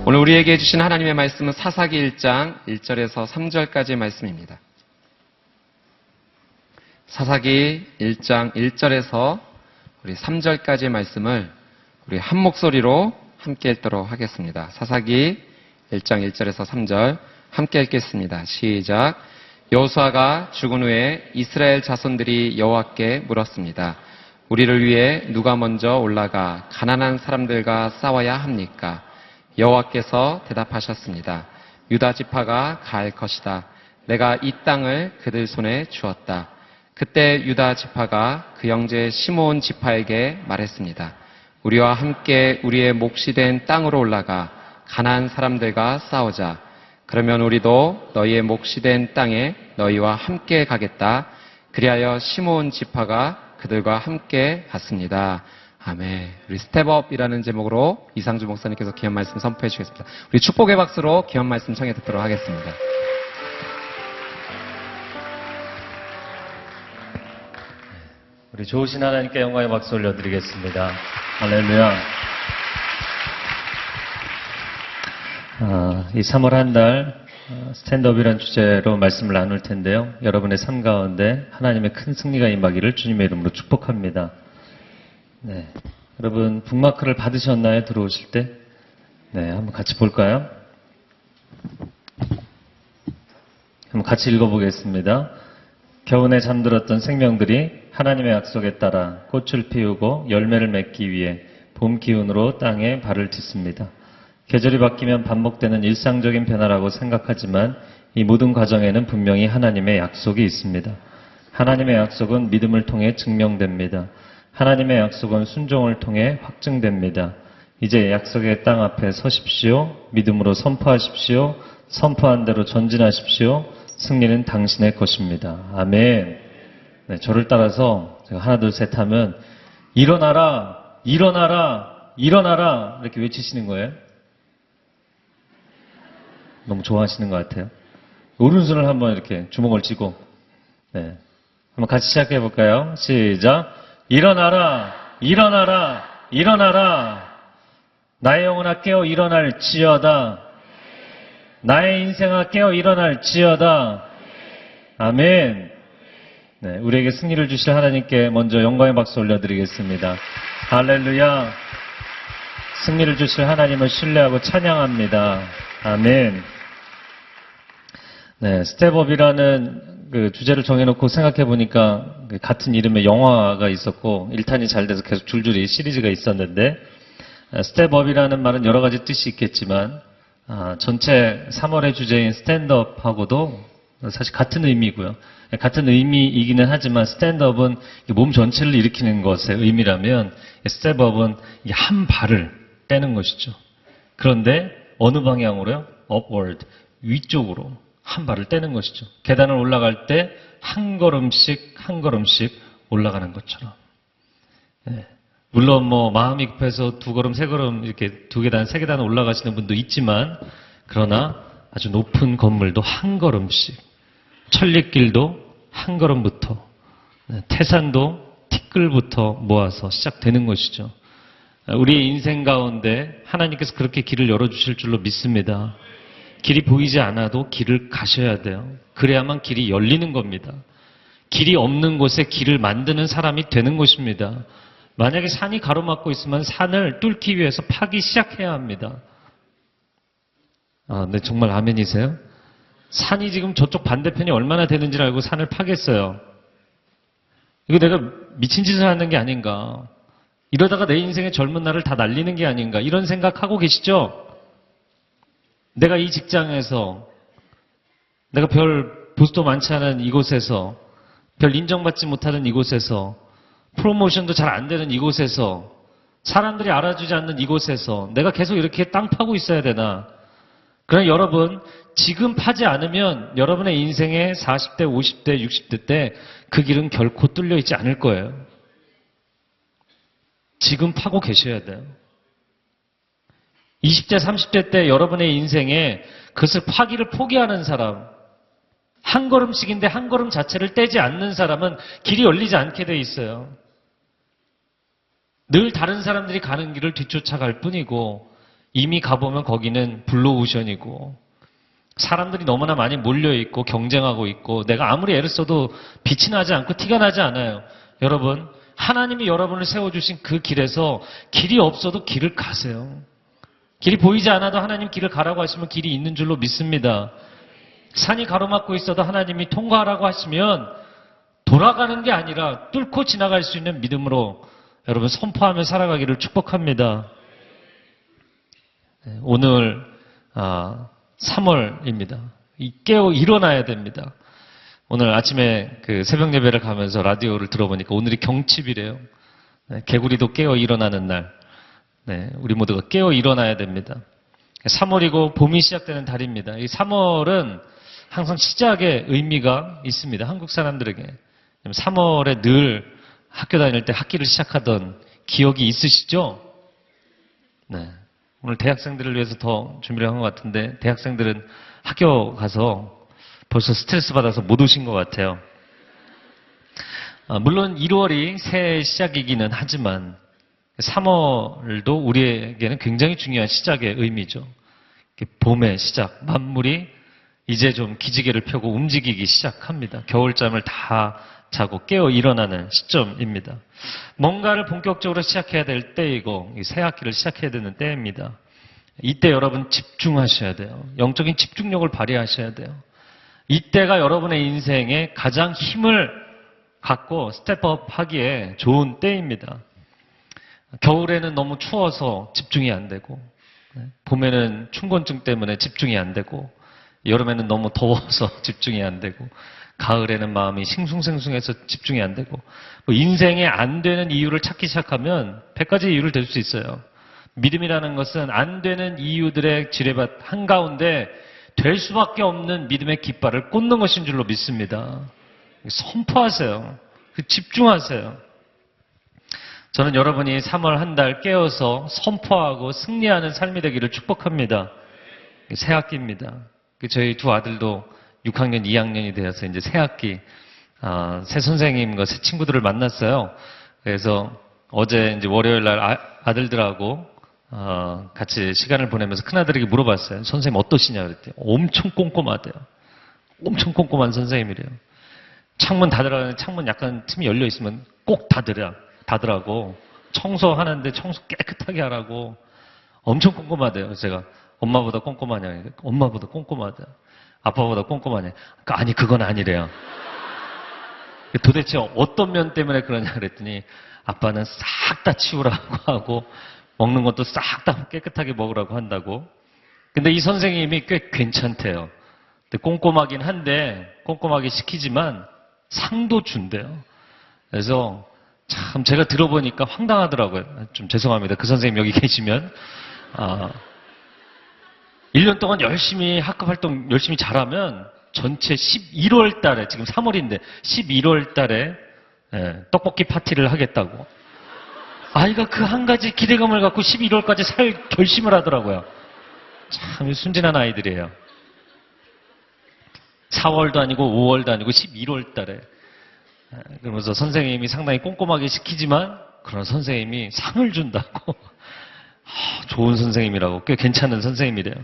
오늘 우리에게 해주신 하나님의 말씀은 사사기 1장 1절에서 3절까지의 말씀입니다. 사사기 1장 1절에서 우리 3절까지의 말씀을 우리 한 목소리로 함께 읽도록 하겠습니다. 사사기 1장 1절에서 3절 함께 읽겠습니다. 시작. 여호수아가 죽은 후에 이스라엘 자손들이 여호와께 물었습니다. 우리를 위해 누가 먼저 올라가 가난한 사람들과 싸워야 합니까? 여호와께서 대답하셨습니다. 유다 지파가 갈 것이다. 내가 이 땅을 그들 손에 주었다. 그때 유다 지파가 그 형제 시므온 지파에게 말했습니다. 우리와 함께 우리의 몫이 된 땅으로 올라가 가난한 사람들과 싸우자. 그러면 우리도 너희의 몫이 된 땅에 너희와 함께 가겠다. 그리하여 시므온 지파가 그들과 함께 갔습니다. 아멘. 우리 스텝업이라는 제목으로 이상주 목사님께서 귀한 말씀 선포해 주시겠습니다. 우리 축복의 박수로 귀한 말씀 청해 듣도록 하겠습니다. 우리 좋으신 하나님께 영광의 박수 올려드리겠습니다. 할렐루야. 이 3월 한 달 스탠드업이라는 주제로 말씀을 나눌 텐데요. 여러분의 삶 가운데 하나님의 큰 승리가 임하기를 주님의 이름으로 축복합니다. 네, 여러분 북마크를 받으셨나요? 들어오실 때? 네, 한번 같이 볼까요? 한번 같이 읽어보겠습니다. 겨우내 잠들었던 생명들이 하나님의 약속에 따라 꽃을 피우고 열매를 맺기 위해 봄 기운으로 땅에 발을 딛습니다. 계절이 바뀌면 반복되는 일상적인 변화라고 생각하지만 이 모든 과정에는 분명히 하나님의 약속이 있습니다. 하나님의 약속은 믿음을 통해 증명됩니다. 하나님의 약속은 순종을 통해 확증됩니다. 이제 약속의 땅 앞에 서십시오. 믿음으로 선포하십시오. 선포한 대로 전진하십시오. 승리는 당신의 것입니다. 아멘. 네, 저를 따라서 제가 하나 둘 셋 하면 일어나라, 일어나라, 일어나라 이렇게 외치시는 거예요. 너무 좋아하시는 것 같아요. 오른손을 한번 이렇게 주먹을 쥐고 네, 한번 같이 시작해 볼까요? 시작. 일어나라, 일어나라, 일어나라. 나의 영혼아 깨어 일어날지어다. 나의 인생아 깨어 일어날지어다. 아멘. 네, 우리에게 승리를 주실 하나님께 먼저 영광의 박수 올려드리겠습니다. 할렐루야. 승리를 주실 하나님을 신뢰하고 찬양합니다. 아멘. 네, 스텝업이라는 그 주제를 정해놓고 생각해 보니까 같은 이름의 영화가 있었고 1탄이 잘 돼서 계속 줄줄이 시리즈가 있었는데 스텝업이라는 말은 여러 가지 뜻이 있겠지만 전체 3월의 주제인 스탠드업하고도 사실 같은 의미고요. 같은 의미이기는 하지만 스탠드업은 몸 전체를 일으키는 것의 의미라면 스텝업은 한 발을 떼는 것이죠. 그런데 어느 방향으로요? upward, 위쪽으로 한 발을 떼는 것이죠. 계단을 올라갈 때 한 걸음씩 한 걸음씩 올라가는 것처럼. 네. 물론 뭐 마음이 급해서 두 걸음, 세 걸음 이렇게 두 계단, 세 계단 올라가시는 분도 있지만 그러나 아주 높은 건물도 한 걸음씩, 천리길도 한 걸음부터, 태산도 티끌부터 모아서 시작되는 것이죠. 우리의 인생 가운데 하나님께서 그렇게 길을 열어주실 줄로 믿습니다. 길이 보이지 않아도 길을 가셔야 돼요. 그래야만 길이 열리는 겁니다. 길이 없는 곳에 길을 만드는 사람이 되는 것입니다. 만약에 산이 가로막고 있으면 산을 뚫기 위해서 파기 시작해야 합니다. 네, 정말 아멘이세요? 산이 지금 저쪽 반대편이 얼마나 되는지를 알고 산을 파겠어요. 이거 내가 미친 짓을 하는 게 아닌가. 이러다가 내 인생의 젊은 날을 다 날리는 게 아닌가. 이런 생각하고 계시죠? 내가 이 직장에서, 내가 별 보수도 많지 않은 이곳에서, 별 인정받지 못하는 이곳에서, 프로모션도 잘 안 되는 이곳에서, 사람들이 알아주지 않는 이곳에서 내가 계속 이렇게 땅 파고 있어야 되나? 그러나 여러분, 지금 파지 않으면 여러분의 인생의 40대, 50대, 60대 때 그 길은 결코 뚫려 있지 않을 거예요. 지금 파고 계셔야 돼요. 20대, 30대 때 여러분의 인생에 그것을 파기를 포기하는 사람, 한 걸음씩인데 한 걸음 자체를 떼지 않는 사람은 길이 열리지 않게 돼 있어요. 늘 다른 사람들이 가는 길을 뒤쫓아갈 뿐이고 이미 가보면 거기는 블루오션이고 사람들이 너무나 많이 몰려있고 경쟁하고 있고 내가 아무리 애를 써도 빛이 나지 않고 티가 나지 않아요. 여러분, 하나님이 여러분을 세워주신 그 길에서 길이 없어도 길을 가세요. 길이 보이지 않아도 하나님 길을 가라고 하시면 길이 있는 줄로 믿습니다. 산이 가로막고 있어도 하나님이 통과하라고 하시면 돌아가는 게 아니라 뚫고 지나갈 수 있는 믿음으로 여러분 선포하며 살아가기를 축복합니다. 오늘 3월입니다. 깨어 일어나야 됩니다. 오늘 아침에 그 새벽 예배를 가면서 라디오를 들어보니까 오늘이 경칩이래요. 개구리도 깨어 일어나는 날. 우리 모두가 깨어 일어나야 됩니다. 3월이고 봄이 시작되는 달입니다. 이 3월은 항상 시작의 의미가 있습니다. 한국 사람들에게. 3월에 늘 학교 다닐 때 학기를 시작하던 기억이 있으시죠? 네. 오늘 대학생들을 위해서 더 준비를 한 것 같은데 대학생들은 학교 가서 벌써 스트레스 받아서 못 오신 것 같아요. 물론 1월이 새해 시작이기는 하지만 3월도 우리에게는 굉장히 중요한 시작의 의미죠. 봄의 시작, 만물이 이제 좀 기지개를 펴고 움직이기 시작합니다. 겨울잠을 다 자고 깨어 일어나는 시점입니다. 뭔가를 본격적으로 시작해야 될 때이고 새 학기를 시작해야 되는 때입니다. 이때 여러분 집중하셔야 돼요. 영적인 집중력을 발휘하셔야 돼요. 이때가 여러분의 인생에 가장 힘을 갖고 스텝업 하기에 좋은 때입니다. 겨울에는 너무 추워서 집중이 안 되고 봄에는 춘곤증 때문에 집중이 안 되고 여름에는 너무 더워서 집중이 안 되고 가을에는 마음이 싱숭생숭해서 집중이 안 되고 인생에 안 되는 이유를 찾기 시작하면 100가지 이유를 댈 수 있어요. 믿음이라는 것은 안 되는 이유들의 지뢰밭 한가운데 될 수밖에 없는 믿음의 깃발을 꽂는 것인 줄로 믿습니다. 선포하세요. 집중하세요. 저는 여러분이 3월 한 달 깨어서 선포하고 승리하는 삶이 되기를 축복합니다. 새 학기입니다. 저희 두 아들도 6학년, 2학년이 되어서 이제 새 학기, 새 선생님과 새 친구들을 만났어요. 그래서 어제 이제 월요일 날 아들들하고 같이 시간을 보내면서 큰아들에게 물어봤어요. 선생님 어떠시냐 그랬더니 엄청 꼼꼼하대요. 엄청 꼼꼼한 선생님이래요. 창문 닫으라는 창문 약간 틈이 열려 있으면 꼭 닫으라고 청소하는데 청소 깨끗하게 하라고 엄청 꼼꼼하대요. 제가 엄마보다 꼼꼼하냐? 엄마보다 꼼꼼하다. 아빠보다 꼼꼼하냐? 아니 그건 아니래요. 도대체 어떤 면 때문에 그러냐 그랬더니 아빠는 싹 다 치우라고 하고 먹는 것도 싹 다 깨끗하게 먹으라고 한다고. 근데 이 선생님이 꽤 괜찮대요. 근데 꼼꼼하긴 한데 꼼꼼하게 시키지만 상도 준대요. 그래서 참 제가 들어보니까 황당하더라고요. 좀 죄송합니다. 그 선생님 여기 계시면 1년 동안 열심히 학급 활동 열심히 잘하면 전체 11월 달에 지금 3월인데 11월 달에 떡볶이 파티를 하겠다고. 아이가 그 한 가지 기대감을 갖고 11월까지 살 결심을 하더라고요. 참 순진한 아이들이에요. 4월도 아니고 5월도 아니고 11월 달에. 그러면서 선생님이 상당히 꼼꼼하게 시키지만 그런 선생님이 상을 준다고. 좋은 선생님이라고. 꽤 괜찮은 선생님이래요.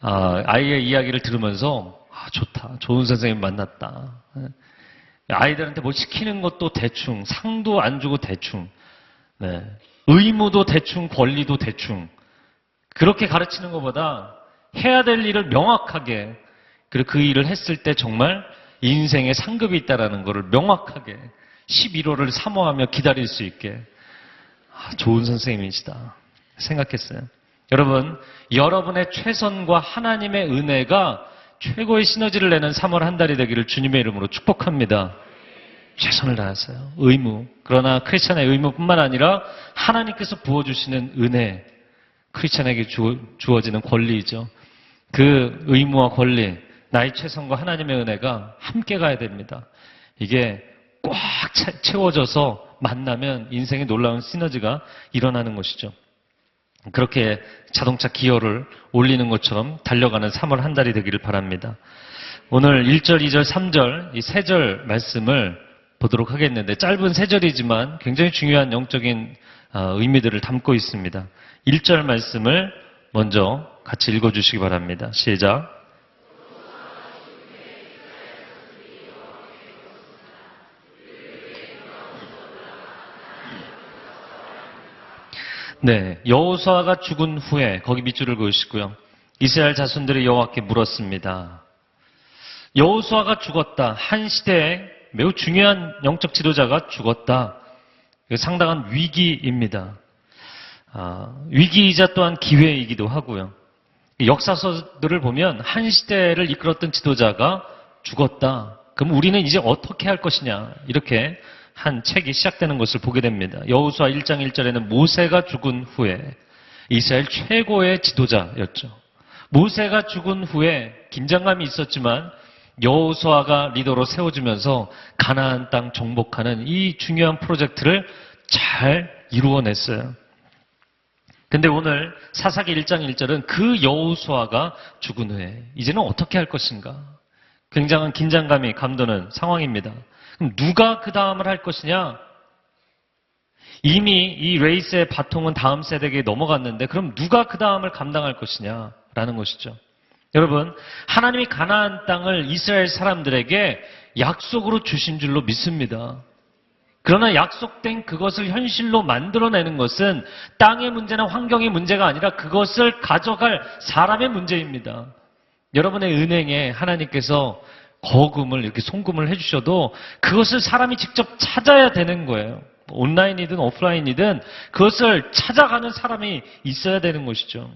아이의 이야기를 들으면서 좋다. 좋은 선생님 만났다. 아이들한테 뭐 시키는 것도 대충, 상도 안 주고 대충, 의무도 대충, 권리도 대충. 그렇게 가르치는 것보다 해야 될 일을 명확하게, 그리고 그 일을 했을 때 정말 인생에 상급이 있다라는 것을 명확하게 11월을 사모하며 기다릴 수 있게 좋은 선생님이시다 생각했어요. 여러분, 여러분의 최선과 하나님의 은혜가 최고의 시너지를 내는 3월 한 달이 되기를 주님의 이름으로 축복합니다. 최선을 다하세요. 의무. 그러나 크리스찬의 의무뿐만 아니라 하나님께서 부어주시는 은혜, 크리스찬에게 주어지는 권리이죠. 그 의무와 권리, 나의 최선과 하나님의 은혜가 함께 가야 됩니다. 이게 꽉 채워져서 만나면 인생의 놀라운 시너지가 일어나는 것이죠. 그렇게 자동차 기어를 올리는 것처럼 달려가는 3월 한 달이 되기를 바랍니다. 오늘 1절, 2절, 3절 이 3절 말씀을 보도록 하겠는데 짧은 3절이지만 굉장히 중요한 영적인 의미들을 담고 있습니다. 1절 말씀을 먼저 같이 읽어주시기 바랍니다. 시작. 네, 여호수아가 죽은 후에 거기 밑줄을 그으시고요. 이스라엘 자손들이 여호와께 물었습니다. 여호수아가 죽었다. 한 시대에 매우 중요한 영적 지도자가 죽었다. 상당한 위기입니다. 위기이자 또한 기회이기도 하고요. 역사서들을 보면 한 시대를 이끌었던 지도자가 죽었다. 그럼 우리는 이제 어떻게 할 것이냐 이렇게 한 책이 시작되는 것을 보게 됩니다. 여호수아 1장 1절에는 모세가 죽은 후에 이스라엘 최고의 지도자였죠. 모세가 죽은 후에 긴장감이 있었지만 여호수아가 리더로 세워지면서 가나안 땅 정복하는 이 중요한 프로젝트를 잘 이루어냈어요. 근데 오늘 사사기 1장 1절은 그 여호수아가 죽은 후에 이제는 어떻게 할 것인가? 굉장한 긴장감이 감도는 상황입니다. 그럼 누가 그 다음을 할 것이냐? 이미 이 레이스의 바통은 다음 세대에게 넘어갔는데 그럼 누가 그 다음을 감당할 것이냐라는 것이죠. 여러분, 하나님이 가나안 땅을 이스라엘 사람들에게 약속으로 주신 줄로 믿습니다. 그러나 약속된 그것을 현실로 만들어내는 것은 땅의 문제나 환경의 문제가 아니라 그것을 가져갈 사람의 문제입니다. 여러분의 은행에 하나님께서 거금을 이렇게 송금을 해주셔도 그것을 사람이 직접 찾아야 되는 거예요. 온라인이든 오프라인이든 그것을 찾아가는 사람이 있어야 되는 것이죠.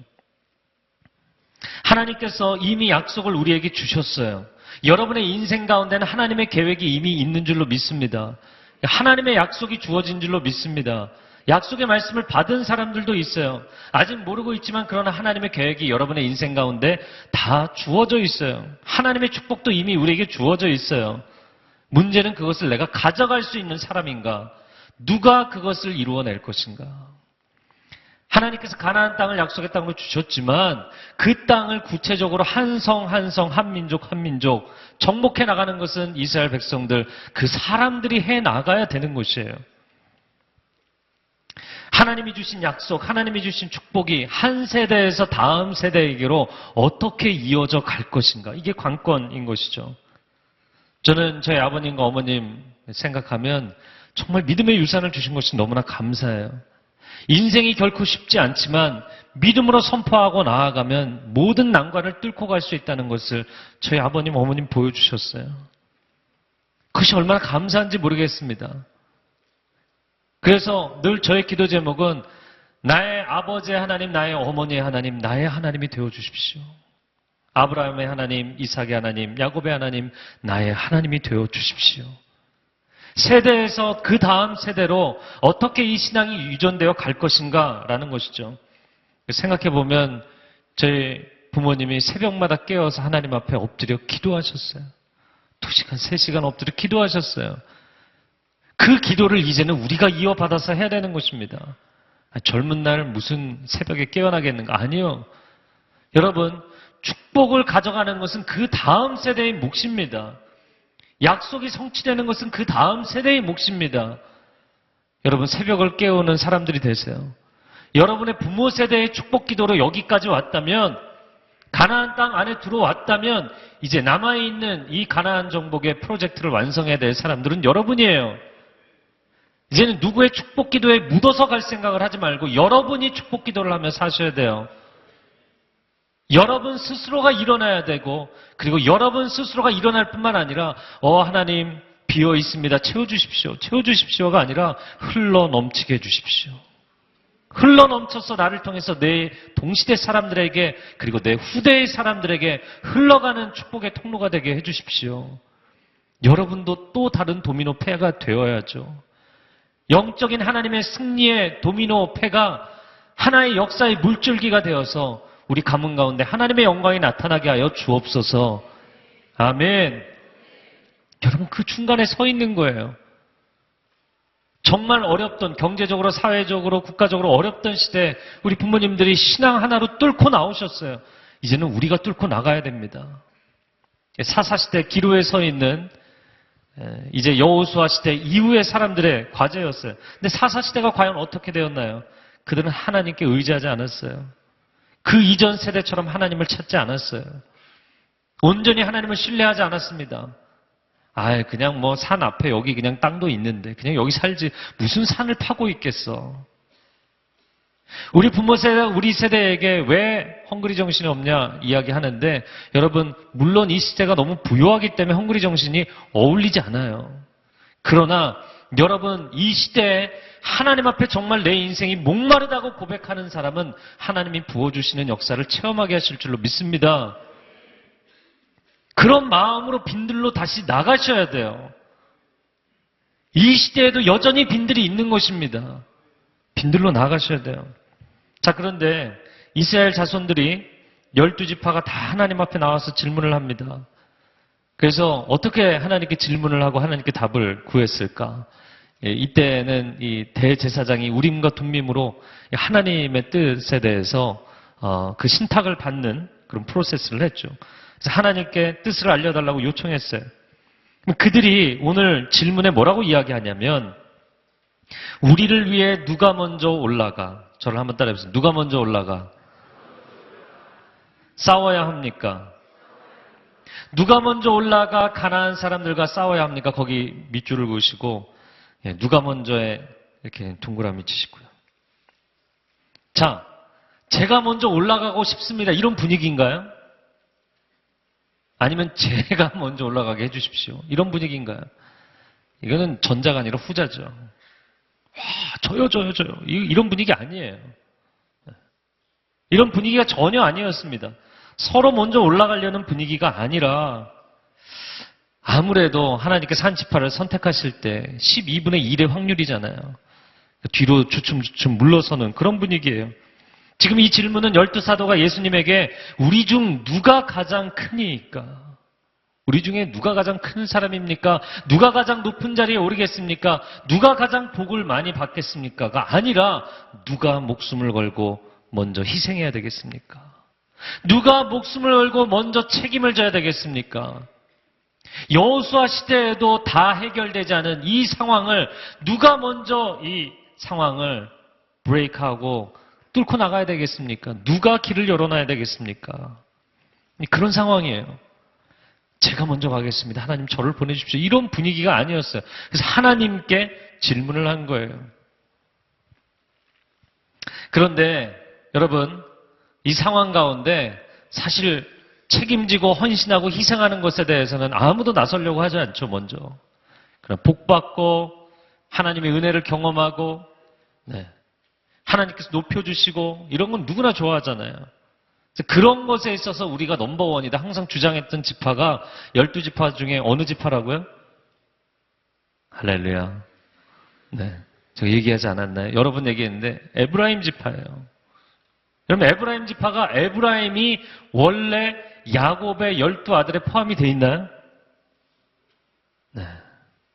하나님께서 이미 약속을 우리에게 주셨어요. 여러분의 인생 가운데는 하나님의 계획이 이미 있는 줄로 믿습니다. 하나님의 약속이 주어진 줄로 믿습니다. 약속의 말씀을 받은 사람들도 있어요. 아직 모르고 있지만 그러나 하나님의 계획이 여러분의 인생 가운데 다 주어져 있어요. 하나님의 축복도 이미 우리에게 주어져 있어요. 문제는 그것을 내가 가져갈 수 있는 사람인가? 누가 그것을 이루어낼 것인가? 하나님께서 가나안 땅을 약속의 땅으로 주셨지만 그 땅을 구체적으로 한 성 한 성, 한 민족 한 민족 정복해 나가는 것은 이스라엘 백성들 그 사람들이 해 나가야 되는 것이에요. 하나님이 주신 약속, 하나님이 주신 축복이 한 세대에서 다음 세대에게로 어떻게 이어져 갈 것인가? 이게 관건인 것이죠. 저는 저희 아버님과 어머님 생각하면 정말 믿음의 유산을 주신 것이 너무나 감사해요. 인생이 결코 쉽지 않지만 믿음으로 선포하고 나아가면 모든 난관을 뚫고 갈 수 있다는 것을 저희 아버님, 어머님 보여주셨어요. 그것이 얼마나 감사한지 모르겠습니다. 그래서 늘 저의 기도 제목은 나의 아버지의 하나님, 나의 어머니의 하나님, 나의 하나님이 되어주십시오. 아브라함의 하나님, 이삭의 하나님, 야곱의 하나님, 나의 하나님이 되어주십시오. 세대에서 그 다음 세대로 어떻게 이 신앙이 유전되어 갈 것인가라는 것이죠. 생각해보면 저희 부모님이 새벽마다 깨어서 하나님 앞에 엎드려 기도하셨어요. 2시간, 3시간 엎드려 기도하셨어요. 그 기도를 이제는 우리가 이어받아서 해야 되는 것입니다. 젊은 날 무슨 새벽에 깨어나겠는가? 아니요. 여러분, 축복을 가져가는 것은 그 다음 세대의 몫입니다. 약속이 성취되는 것은 그 다음 세대의 몫입니다. 여러분, 새벽을 깨우는 사람들이 되세요. 여러분의 부모 세대의 축복 기도로 여기까지 왔다면, 가나안 땅 안에 들어왔다면 이제 남아있는 이 가나안 정복의 프로젝트를 완성해야 될 사람들은 여러분이에요. 이제는 누구의 축복 기도에 묻어서 갈 생각을 하지 말고 여러분이 축복 기도를 하며 사셔야 돼요. 여러분 스스로가 일어나야 되고, 그리고 여러분 스스로가 일어날 뿐만 아니라 하나님 비어 있습니다. 채워주십시오. 채워주십시오가 아니라 흘러 넘치게 해주십시오. 흘러 넘쳐서 나를 통해서 내 동시대 사람들에게 그리고 내 후대의 사람들에게 흘러가는 축복의 통로가 되게 해주십시오. 여러분도 또 다른 도미노 패가 되어야죠. 영적인 하나님의 승리의 도미노 패가 하나의 역사의 물줄기가 되어서 우리 가문 가운데 하나님의 영광이 나타나게 하여 주옵소서. 아멘. 여러분, 그 중간에 서 있는 거예요. 정말 어렵던 경제적으로, 사회적으로, 국가적으로 어렵던 시대에 우리 부모님들이 신앙 하나로 뚫고 나오셨어요. 이제는 우리가 뚫고 나가야 됩니다. 사사시대 기로에 서 있는 이제 여호수아 시대 이후의 사람들의 과제였어요. 근데 사사시대가 과연 어떻게 되었나요? 그들은 하나님께 의지하지 않았어요. 그 이전 세대처럼 하나님을 찾지 않았어요. 온전히 하나님을 신뢰하지 않았습니다. 그냥 뭐 산 앞에 여기 그냥 땅도 있는데 그냥 여기 살지 무슨 산을 파고 있겠어. 우리 부모 세대, 우리 세대에게 왜 헝그리 정신이 없냐 이야기하는데 여러분 물론 이 시대가 너무 부유하기 때문에 헝그리 정신이 어울리지 않아요. 그러나 여러분 이 시대에 하나님 앞에 정말 내 인생이 목마르다고 고백하는 사람은 하나님이 부어주시는 역사를 체험하게 하실 줄로 믿습니다. 그런 마음으로 빈들로 다시 나가셔야 돼요. 이 시대에도 여전히 빈들이 있는 것입니다. 빈들로 나가셔야 돼요. 자, 그런데 이스라엘 자손들이 12지파가 다 하나님 앞에 나와서 질문을 합니다. 그래서 어떻게 하나님께 질문을 하고 하나님께 답을 구했을까? 이때는 이 대제사장이 우림과 둠밈으로 하나님의 뜻에 대해서 그 신탁을 받는 그런 프로세스를 했죠. 그래서 하나님께 뜻을 알려달라고 요청했어요. 그들이 오늘 질문에 뭐라고 이야기하냐면 우리를 위해 누가 먼저 올라가? 저를 한번 따라해보세요. 누가 먼저 올라가? 싸워야 합니까? 누가 먼저 올라가 가나안 사람들과 싸워야 합니까? 거기 밑줄을 그으시고 누가 먼저에 이렇게 동그라미 치시고요. 자, 제가 먼저 올라가고 싶습니다. 이런 분위기인가요? 아니면 제가 먼저 올라가게 해주십시오. 이런 분위기인가요? 이거는 전자가 아니라 후자죠. 와, 저요. 이런 분위기 아니에요. 이런 분위기가 전혀 아니었습니다. 서로 먼저 올라가려는 분위기가 아니라 아무래도 하나님께서 한 지파를 선택하실 때 12분의 1의 확률이잖아요. 뒤로 주춤주춤 물러서는 그런 분위기예요. 지금 이 질문은 12사도가 예수님에게 우리 중 누가 가장 크니까? 우리 중에 누가 가장 큰 사람입니까? 누가 가장 높은 자리에 오르겠습니까? 누가 가장 복을 많이 받겠습니까?가 아니라 누가 목숨을 걸고 먼저 희생해야 되겠습니까? 누가 목숨을 걸고 먼저 책임을 져야 되겠습니까? 여호수아 시대에도 다 해결되지 않은 이 상황을 누가 먼저 이 상황을 브레이크하고 뚫고 나가야 되겠습니까? 누가 길을 열어놔야 되겠습니까? 그런 상황이에요. 제가 먼저 가겠습니다. 하나님 저를 보내주십시오. 이런 분위기가 아니었어요. 그래서 하나님께 질문을 한 거예요. 그런데 여러분 이 상황 가운데 사실 책임지고 헌신하고 희생하는 것에 대해서는 아무도 나서려고 하지 않죠. 먼저. 그럼 복받고 하나님의 은혜를 경험하고 하나님께서 높여주시고 이런 건 누구나 좋아하잖아요. 그런 것에 있어서 우리가 넘버원이다 항상 주장했던 지파가 12지파 중에 어느 지파라고요? 할렐루야. 네, 제가 얘기하지 않았나요? 여러분 얘기했는데 에브라임 지파예요. 여러분 에브라임 지파가 에브라임이 원래 야곱의 12아들에 포함이 돼 있나요? 네,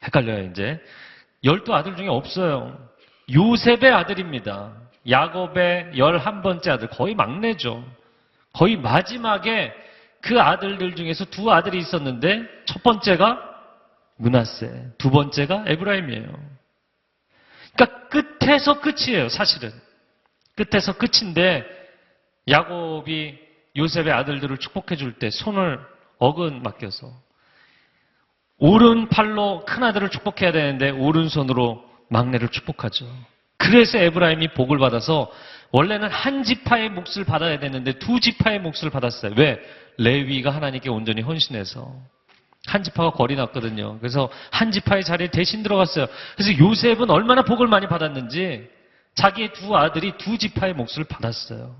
헷갈려요 이제. 12아들 중에 없어요. 요셉의 아들입니다. 야곱의 11번째 아들, 거의 막내죠. 거의 마지막에 그 아들들 중에서 두 아들이 있었는데 첫 번째가 므낫세, 두 번째가 에브라임이에요. 그러니까 끝에서 끝이에요, 사실은. 끝에서 끝인데 야곱이 요셉의 아들들을 축복해 줄 때 손을 어근 맡겨서 오른팔로 큰 아들을 축복해야 되는데 오른손으로 막내를 축복하죠. 그래서 에브라임이 복을 받아서 원래는 한 지파의 몫을 받아야 되는데 두 지파의 몫을 받았어요. 왜? 레위가 하나님께 온전히 헌신해서. 한 지파가 거리 났거든요. 그래서 한 지파의 자리에 대신 들어갔어요. 그래서 요셉은 얼마나 복을 많이 받았는지 자기의 두 아들이 두 지파의 몫을 받았어요.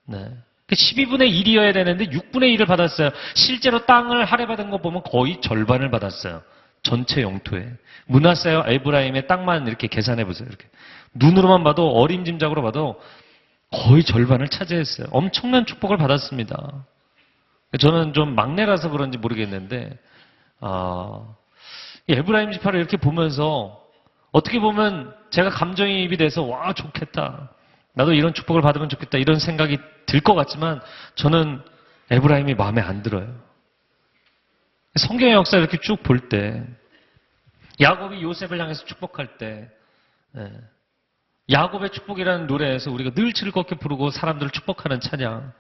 네. 12분의 1이어야 되는데 6분의 1을 받았어요. 실제로 땅을 할애받은 거 보면 거의 절반을 받았어요. 전체 영토에. 므낫세와 에브라임의 땅만 이렇게 계산해 보세요. 이렇게. 눈으로만 봐도 어림짐작으로 봐도 거의 절반을 차지했어요. 엄청난 축복을 받았습니다. 저는 좀 막내라서 그런지 모르겠는데 이 에브라임 지파를 이렇게 보면서 어떻게 보면 제가 감정이입이 돼서 와 좋겠다. 나도 이런 축복을 받으면 좋겠다. 이런 생각이 들 것 같지만 저는 에브라임이 마음에 안 들어요. 성경의 역사를 이렇게 쭉 볼 때 야곱이 요셉을 향해서 축복할 때 야곱의 축복이라는 노래에서 우리가 늘 즐겁게 부르고 사람들을 축복하는 찬양.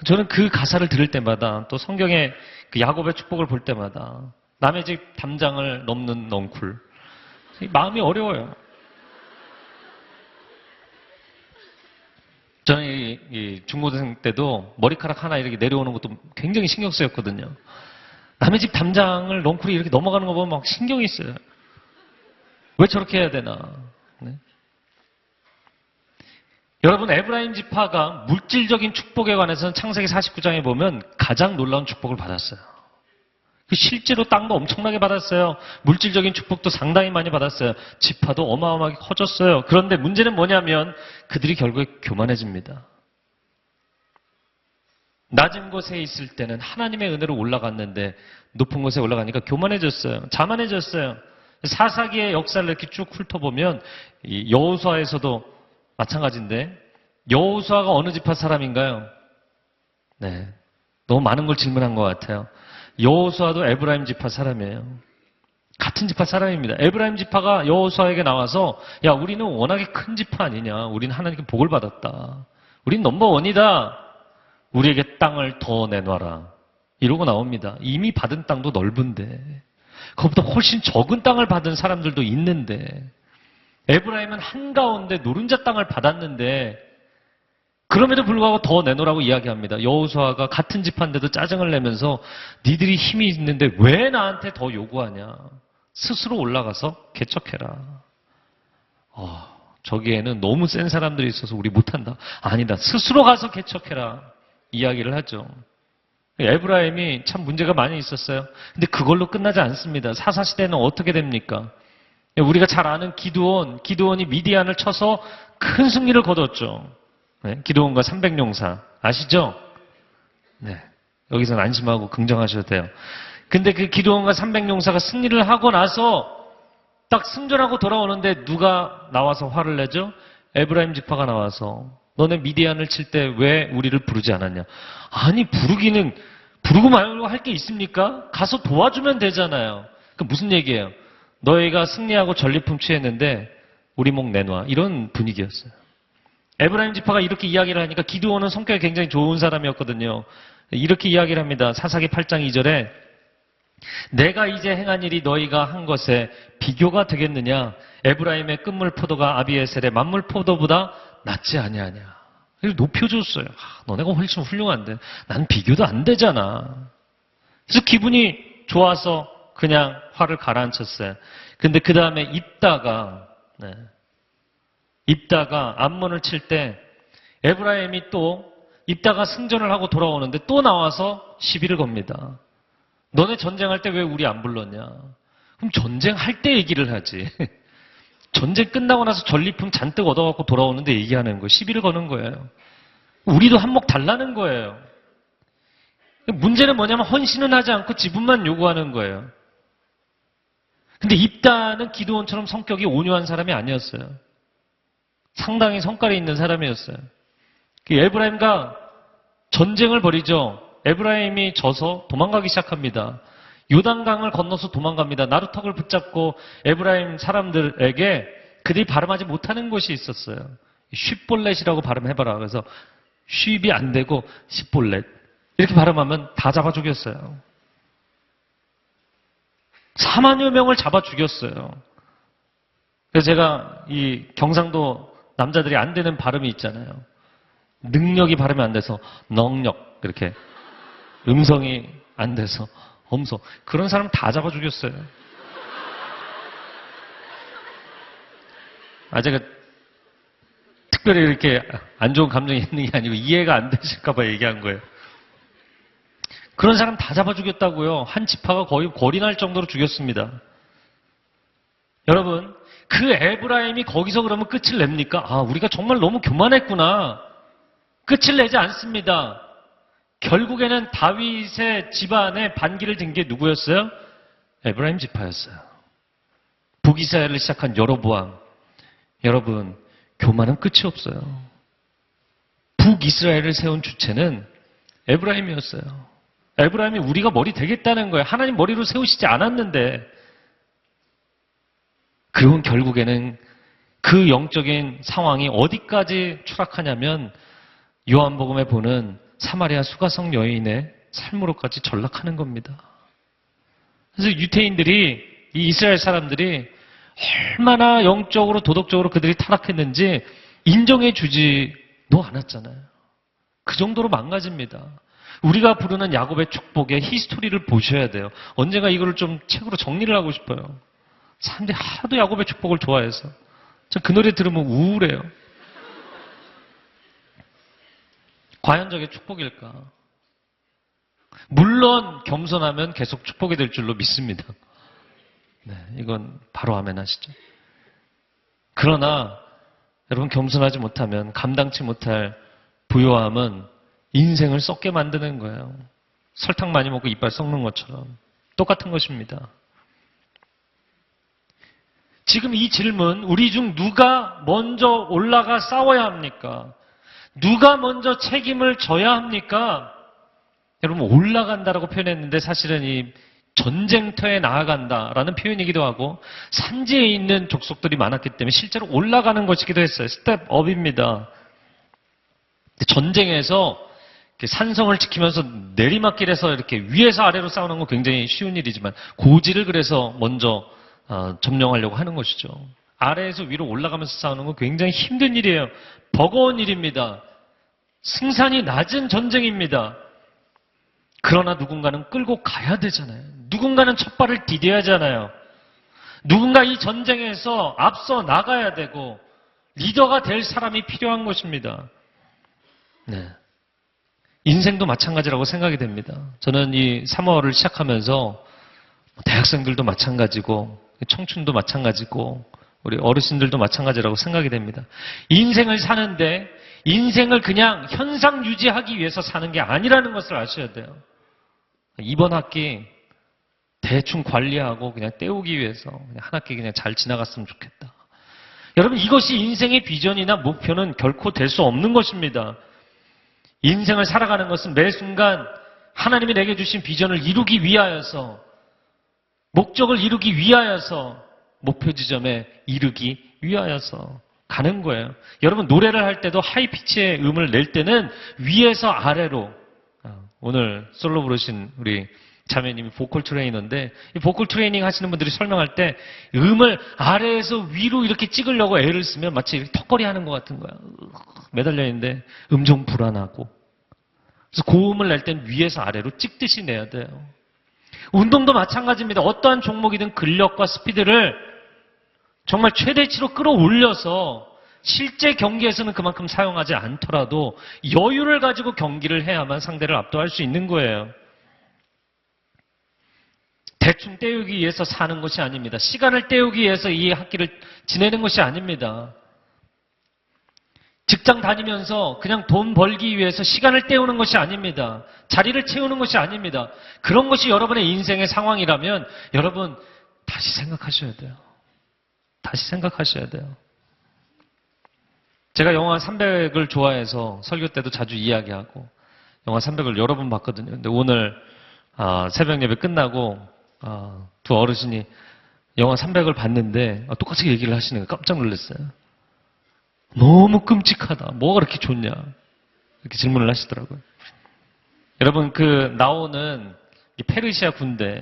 저는 그 가사를 들을 때마다 또 성경의 그 야곱의 축복을 볼 때마다 남의 집 담장을 넘는 넝쿨. 마음이 어려워요. 저는 이 중고등생 때도 머리카락 하나 이렇게 내려오는 것도 굉장히 신경 쓰였거든요. 남의 집 담장을 넝쿨이 이렇게 넘어가는 거 보면 막 신경이 쓰여요. 왜 저렇게 해야 되나. 네. 여러분, 에브라임 지파가 물질적인 축복에 관해서는 창세기 49장에 보면 가장 놀라운 축복을 받았어요. 실제로 땅도 엄청나게 받았어요. 물질적인 축복도 상당히 많이 받았어요. 지파도 어마어마하게 커졌어요. 그런데 문제는 뭐냐면 그들이 결국에 교만해집니다. 낮은 곳에 있을 때는 하나님의 은혜로 올라갔는데 높은 곳에 올라가니까 교만해졌어요. 자만해졌어요. 사사기의 역사를 이렇게 쭉 훑어보면 이 여호수아에서도 마찬가지인데 여호수아가 어느 지파 사람인가요? 네, 너무 많은 걸 질문한 것 같아요. 여호수아도 에브라임 지파 사람이에요. 같은 지파 사람입니다. 에브라임 지파가 여호수아에게 나와서 야 우리는 워낙에 큰 지파 아니냐. 우리는 하나님께 복을 받았다. 우린 넘버원이다. 우리에게 땅을 더 내놔라. 이러고 나옵니다. 이미 받은 땅도 넓은데 그것보다 훨씬 적은 땅을 받은 사람들도 있는데 에브라임은 한가운데 노른자 땅을 받았는데 그럼에도 불구하고 더 내놓으라고 이야기합니다. 여호수아가 같은 집한데도 짜증을 내면서 니들이 힘이 있는데 왜 나한테 더 요구하냐. 스스로 올라가서 개척해라. 저기에는 너무 센 사람들이 있어서 우리 못한다. 아니다. 스스로 가서 개척해라. 이야기를 하죠. 에브라임이 참 문제가 많이 있었어요. 근데 그걸로 끝나지 않습니다. 사사시대는 어떻게 됩니까? 우리가 잘 아는 기드온이 미디안을 쳐서 큰 승리를 거뒀죠. 네, 기드온과 300용사 아시죠? 네, 여기서는 안심하고 긍정하셔도 돼요. 근데 그 기드온과 300용사가 승리를 하고 나서 딱 승전하고 돌아오는데 누가 나와서 화를 내죠? 에브라임 지파가 나와서 너네 미디안을 칠 때 왜 우리를 부르지 않았냐? 아니 부르고 말고 할 게 있습니까? 가서 도와주면 되잖아요. 그 무슨 얘기예요? 너희가 승리하고 전리품 취했는데 우리 목 내놔. 이런 분위기였어요. 에브라임 지파가 이렇게 이야기를 하니까 기드온은 성격이 굉장히 좋은 사람이었거든요. 이렇게 이야기를 합니다. 사사기 8장 2절에 내가 이제 행한 일이 너희가 한 것에 비교가 되겠느냐. 에브라임의 끝물 포도가 아비에셀의 만물 포도보다 낫지 아니하냐. 높여줬어요. 너네가 훨씬 훌륭한데 난 비교도 안 되잖아. 그래서 기분이 좋아서 그냥 화를 가라앉혔어요. 근데 그 다음에 입다가 암몬을 칠 때 에브라임이 또 입다가 승전을 하고 돌아오는데 또 나와서 시비를 겁니다. 너네 전쟁할 때 왜 우리 안 불렀냐? 그럼 전쟁할 때 얘기를 하지. 전쟁 끝나고 나서 전리품 잔뜩 얻어갖고 돌아오는데 얘기하는 거예요. 시비를 거는 거예요. 우리도 한몫 달라는 거예요. 문제는 뭐냐면 헌신은 하지 않고 지분만 요구하는 거예요. 근데 입다는 기드온처럼 성격이 온유한 사람이 아니었어요. 상당히 성깔이 있는 사람이었어요. 에브라임과 전쟁을 벌이죠. 에브라임이 져서 도망가기 시작합니다. 요단강을 건너서 도망갑니다. 나루턱을 붙잡고 에브라임 사람들에게 그들이 발음하지 못하는 곳이 있었어요. 쉽볼렛이라고 발음해봐라. 그래서 쉽이 안 되고 십볼렛 이렇게 발음하면 다 잡아 죽였어요. 4만여 명을 잡아 죽였어요. 그래서 제가 이 경상도 남자들이 안 되는 발음이 있잖아요. 능력이 발음이 안 돼서 넉력 이렇게 음성이 안 돼서 엄성 그런 사람 다 잡아 죽였어요. 제가 특별히 이렇게 안 좋은 감정이 있는 게 아니고 이해가 안 되실까 봐 얘기한 거예요. 그런 사람 다 잡아 죽였다고요. 한 지파가 거의 골이 날 정도로 죽였습니다. 여러분, 그 에브라임이 거기서 그러면 끝을 냅니까? 우리가 정말 너무 교만했구나. 끝을 내지 않습니다. 결국에는 다윗의 집안에 반기를 든 게 누구였어요? 에브라임 지파였어요. 북이스라엘을 시작한 여로보암. 여러분, 교만은 끝이 없어요. 북이스라엘을 세운 주체는 에브라임이었어요. 에브라임이 우리가 머리 되겠다는 거예요. 하나님 머리로 세우시지 않았는데, 그건 결국에는 그 영적인 상황이 어디까지 추락하냐면 요한복음에 보는 사마리아 수가성 여인의 삶으로까지 전락하는 겁니다. 그래서 유태인들이, 이 이스라엘 사람들이 얼마나 영적으로 도덕적으로 그들이 타락했는지 인정해 주지도 않았잖아요. 그 정도로 망가집니다. 우리가 부르는 야곱의 축복의 히스토리를 보셔야 돼요. 언젠가 이거를 좀 책으로 정리를 하고 싶어요. 사람들이 하도 야곱의 축복을 좋아해서 전 그 노래 들으면 우울해요. 과연 저게 축복일까? 물론 겸손하면 계속 축복이 될 줄로 믿습니다. 네, 이건 바로 아멘 하시죠. 그러나 여러분, 겸손하지 못하면 감당치 못할 부요함은 인생을 썩게 만드는 거예요. 설탕 많이 먹고 이빨 썩는 것처럼 똑같은 것입니다. 지금 이 질문, 우리 중 누가 먼저 올라가 싸워야 합니까? 누가 먼저 책임을 져야 합니까? 여러분, 올라간다라고 표현했는데 사실은 이 전쟁터에 나아간다라는 표현이기도 하고 산지에 있는 족속들이 많았기 때문에 실제로 올라가는 것이기도 했어요. 스텝업입니다. 전쟁에서 산성을 지키면서 내리막길에서 이렇게 위에서 아래로 싸우는 건 굉장히 쉬운 일이지만 고지를 그래서 먼저 점령하려고 하는 것이죠. 아래에서 위로 올라가면서 싸우는 건 굉장히 힘든 일이에요. 버거운 일입니다. 승산이 낮은 전쟁입니다. 그러나 누군가는 끌고 가야 되잖아요. 누군가는 첫 발을 디뎌야 하잖아요. 누군가 이 전쟁에서 앞서 나가야 되고 리더가 될 사람이 필요한 것입니다. 네. 인생도 마찬가지라고 생각이 됩니다. 저는 이 3월을 시작하면서 대학생들도 마찬가지고 청춘도 마찬가지고 우리 어르신들도 마찬가지라고 생각이 됩니다. 인생을 사는데 인생을 그냥 현상 유지하기 위해서 사는 게 아니라는 것을 아셔야 돼요. 이번 학기 대충 관리하고 그냥 때우기 위해서 그냥 한 학기 그냥 잘 지나갔으면 좋겠다. 여러분, 이것이 인생의 비전이나 목표는 결코 될 수 없는 것입니다. 인생을 살아가는 것은 매 순간 하나님이 내게 주신 비전을 이루기 위하여서, 목적을 이루기 위하여서, 목표 지점에 이르기 위하여서 가는 거예요. 여러분, 노래를 할 때도 하이피치의 음을 낼 때는 위에서 아래로, 오늘 솔로 부르신 우리 자매님이 보컬 트레이너인데, 이 보컬 트레이닝 하시는 분들이 설명할 때 음을 아래에서 위로 이렇게 찍으려고 애를 쓰면 마치 이렇게 턱걸이 하는 것 같은 거야. 매달려 있는데 음정 불안하고. 그래서 고음을 낼 땐 위에서 아래로 찍듯이 내야 돼요. 운동도 마찬가지입니다. 어떠한 종목이든 근력과 스피드를 정말 최대치로 끌어올려서 실제 경기에서는 그만큼 사용하지 않더라도 여유를 가지고 경기를 해야만 상대를 압도할 수 있는 거예요. 대충 때우기 위해서 사는 것이 아닙니다. 시간을 때우기 위해서 이 학기를 지내는 것이 아닙니다. 직장 다니면서 그냥 돈 벌기 위해서 시간을 때우는 것이 아닙니다. 자리를 채우는 것이 아닙니다. 그런 것이 여러분의 인생의 상황이라면 여러분 다시 생각하셔야 돼요. 다시 생각하셔야 돼요. 제가 영화 300을 좋아해서 설교 때도 자주 이야기하고 영화 300을 여러 번 봤거든요. 근데 오늘 새벽 예배 끝나고 두 어르신이 영화 300을 봤는데 똑같이 얘기를 하시는 거 깜짝 놀랐어요. 너무 끔찍하다. 뭐가 그렇게 좋냐? 이렇게 질문을 하시더라고요. 여러분, 그 나오는 이 페르시아 군대,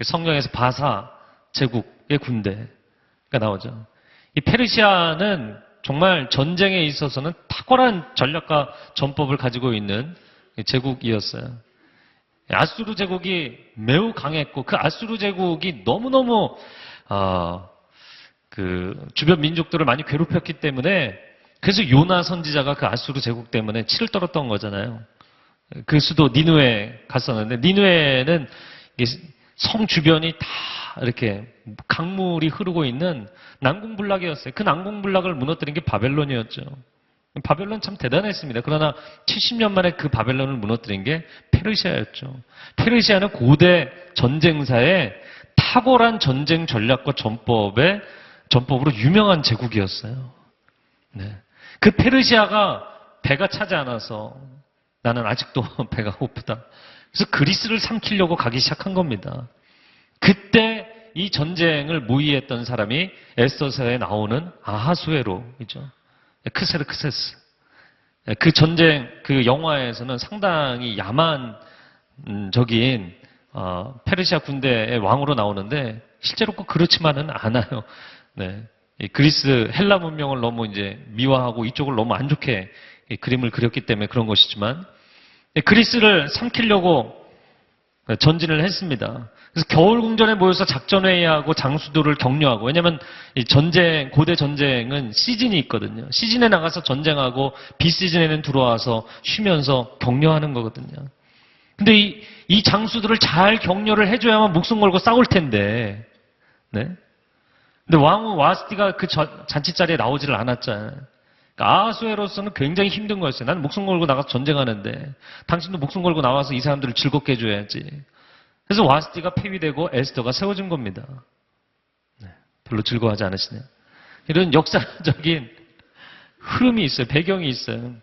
성경에서 바사 제국의 군대가 나오죠. 이 페르시아는 정말 전쟁에 있어서는 탁월한 전략과 전법을 가지고 있는 제국이었어요. 아수르 제국이 매우 강했고 그 아수르 제국이 너무너무 그 주변 민족들을 많이 괴롭혔기 때문에 그래서 요나 선지자가 그 아수르 제국 때문에 치를 떨었던 거잖아요. 그 수도 니느웨 갔었는데 니느웨는 성 주변이 다 이렇게 강물이 흐르고 있는 난공불락이었어요. 그 난공불락을 무너뜨린 게 바벨론이었죠. 바벨론 참 대단했습니다. 그러나 70년 만에 그 바벨론을 무너뜨린 게 페르시아였죠. 페르시아는 고대 전쟁사에 탁월한 전쟁 전략과 전법으로 유명한 제국이었어요. 네. 그 페르시아가 배가 차지 않아서 나는 아직도 배가 고프다. 그래서 그리스를 삼키려고 가기 시작한 겁니다. 그때 이 전쟁을 모의했던 사람이 에스더서에 나오는 아하수에로이죠. 크세르크세스. 그 전쟁, 그 영화에서는 상당히 야만적인 페르시아 군대의 왕으로 나오는데 실제로 꼭 그렇지만은 않아요. 네. 이 그리스 헬라 문명을 너무 이제 미화하고 이쪽을 너무 안 좋게 그림을 그렸기 때문에 그런 것이지만 그리스를 삼키려고 전진을 했습니다. 그래서 겨울궁전에 모여서 작전회의하고 장수들을 격려하고, 왜냐하면 이 전쟁, 고대 전쟁은 시즌이 있거든요. 시즌에 나가서 전쟁하고 비시즌에는 들어와서 쉬면서 격려하는 거거든요. 근데 이 장수들을 잘 격려를 해줘야만 목숨 걸고 싸울 텐데, 네? 근데 왕후 와스티가 그 잔치 자리에 나오지를 않았잖아요. 그러니까 아하수에로서는 굉장히 힘든 거였어요. 난 목숨 걸고 나가서 전쟁하는데 당신도 목숨 걸고 나와서 이 사람들을 즐겁게 해줘야지. 그래서 와스티가 폐위되고 에스더가 세워진 겁니다. 네, 별로 즐거워하지 않으시네요. 이런 역사적인 흐름이 있어요. 배경이 있어요.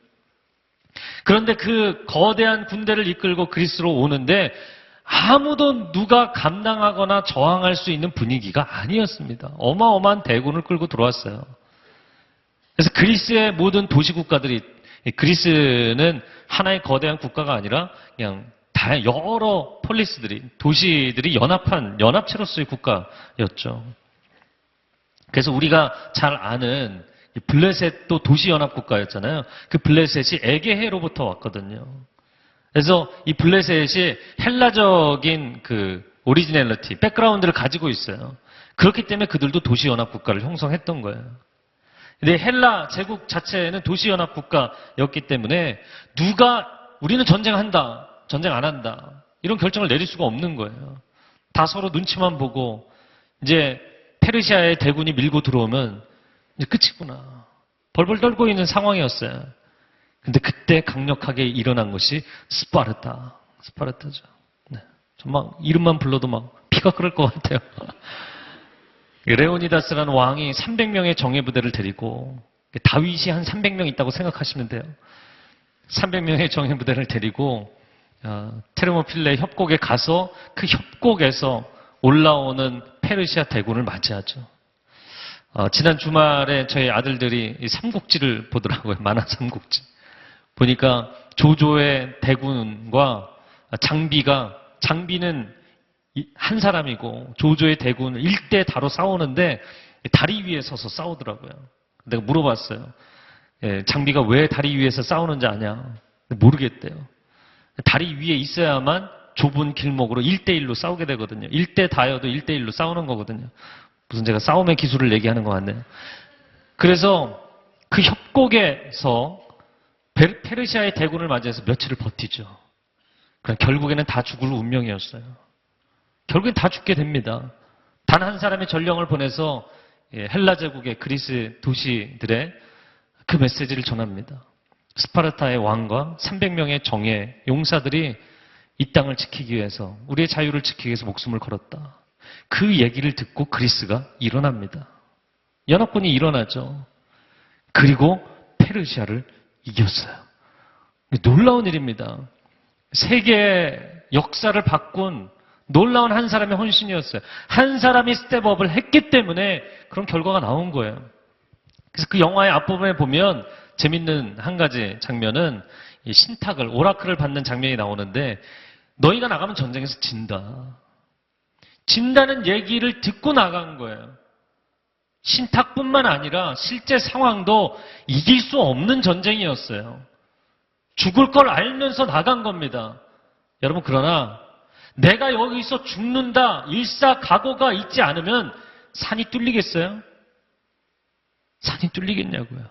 그런데 그 거대한 군대를 이끌고 그리스로 오는데 아무도 누가 감당하거나 저항할 수 있는 분위기가 아니었습니다. 어마어마한 대군을 끌고 들어왔어요. 그래서 그리스의 모든 도시국가들이, 그리스는 하나의 거대한 국가가 아니라 그냥 여러 폴리스들이, 도시들이 연합체로서의 국가였죠. 그래서 우리가 잘 아는 블레셋도 도시연합국가였잖아요. 그 블레셋이 에게해로부터 왔거든요. 그래서 이 블레셋이 헬라적인 그 오리지널리티, 백그라운드를 가지고 있어요. 그렇기 때문에 그들도 도시연합국가를 형성했던 거예요. 근데 헬라 제국 자체는 도시연합국가였기 때문에 누가 우리는 전쟁한다, 전쟁 안 한다 이런 결정을 내릴 수가 없는 거예요. 다 서로 눈치만 보고 이제 페르시아의 대군이 밀고 들어오면 이제 끝이구나. 벌벌 떨고 있는 상황이었어요. 근데 그때 강력하게 일어난 것이 스파르타죠. 네. 정말 이름만 불러도 막 피가 끓을 것 같아요. 레오니다스라는 왕이 300명의 정예부대를 데리고, 다윗이 한 300명 있다고 생각하시면 돼요. 300명의 정예부대를 데리고 테르모필레 협곡에 가서 그 협곡에서 올라오는 페르시아 대군을 맞이하죠. 지난 주말에 저희 아들들이 이 삼국지를 보더라고요. 만화 삼국지. 보니까 조조의 대군과 장비는 한 사람이고 조조의 대군을 1대 다로 싸우는데 다리 위에 서서 싸우더라고요. 내가 물어봤어요. 장비가 왜 다리 위에서 싸우는지 아냐? 모르겠대요. 다리 위에 있어야만 좁은 길목으로 1대1로 싸우게 되거든요. 1대 다여도 1대1로 싸우는 거거든요. 무슨 제가 싸움의 기술을 얘기하는 것 같네요. 그래서 그 협곡에서 페르시아의 대군을 맞이해서 며칠을 버티죠. 그럼 결국에는 다 죽을 운명이었어요. 결국엔 다 죽게 됩니다. 단 한 사람의 전령을 보내서 헬라 제국의 그리스 도시들의 그 메시지를 전합니다. 스파르타의 왕과 300명의 정예 용사들이 이 땅을 지키기 위해서, 우리의 자유를 지키기 위해서 목숨을 걸었다. 그 얘기를 듣고 그리스가 일어납니다. 연합군이 일어나죠. 그리고 페르시아를 이겼어요. 놀라운 일입니다. 세계의 역사를 바꾼 놀라운 한 사람의 헌신이었어요. 한 사람이 스텝업을 했기 때문에 그런 결과가 나온 거예요. 그래서 그 영화의 앞부분에 보면 재밌는 한 가지 장면은 이 신탁을, 오라클을 받는 장면이 나오는데, 너희가 나가면 전쟁에서 진다. 진다는 얘기를 듣고 나간 거예요. 신탁뿐만 아니라 실제 상황도 이길 수 없는 전쟁이었어요. 죽을 걸 알면서 나간 겁니다. 여러분, 그러나 내가 여기서 죽는다, 일사각오가 있지 않으면 산이 뚫리겠어요? 산이 뚫리겠냐고요.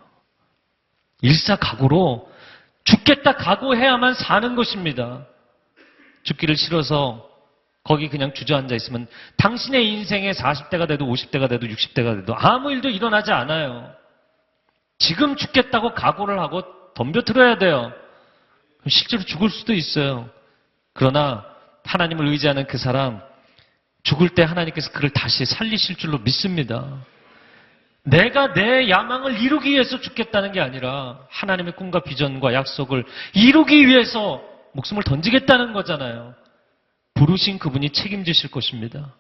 일사각오로 죽겠다 각오해야만 사는 것입니다. 죽기를 싫어서 거기 그냥 주저앉아 있으면 당신의 인생의 40대가 돼도 50대가 돼도 60대가 돼도 아무 일도 일어나지 않아요. 지금 죽겠다고 각오를 하고 덤벼들어야 돼요. 실제로 죽을 수도 있어요. 그러나 하나님을 의지하는 그 사람, 죽을 때 하나님께서 그를 다시 살리실 줄로 믿습니다. 내가 내 야망을 이루기 위해서 죽겠다는 게 아니라 하나님의 꿈과 비전과 약속을 이루기 위해서 목숨을 던지겠다는 거잖아요. 부르신 그분이 책임지실 것입니다.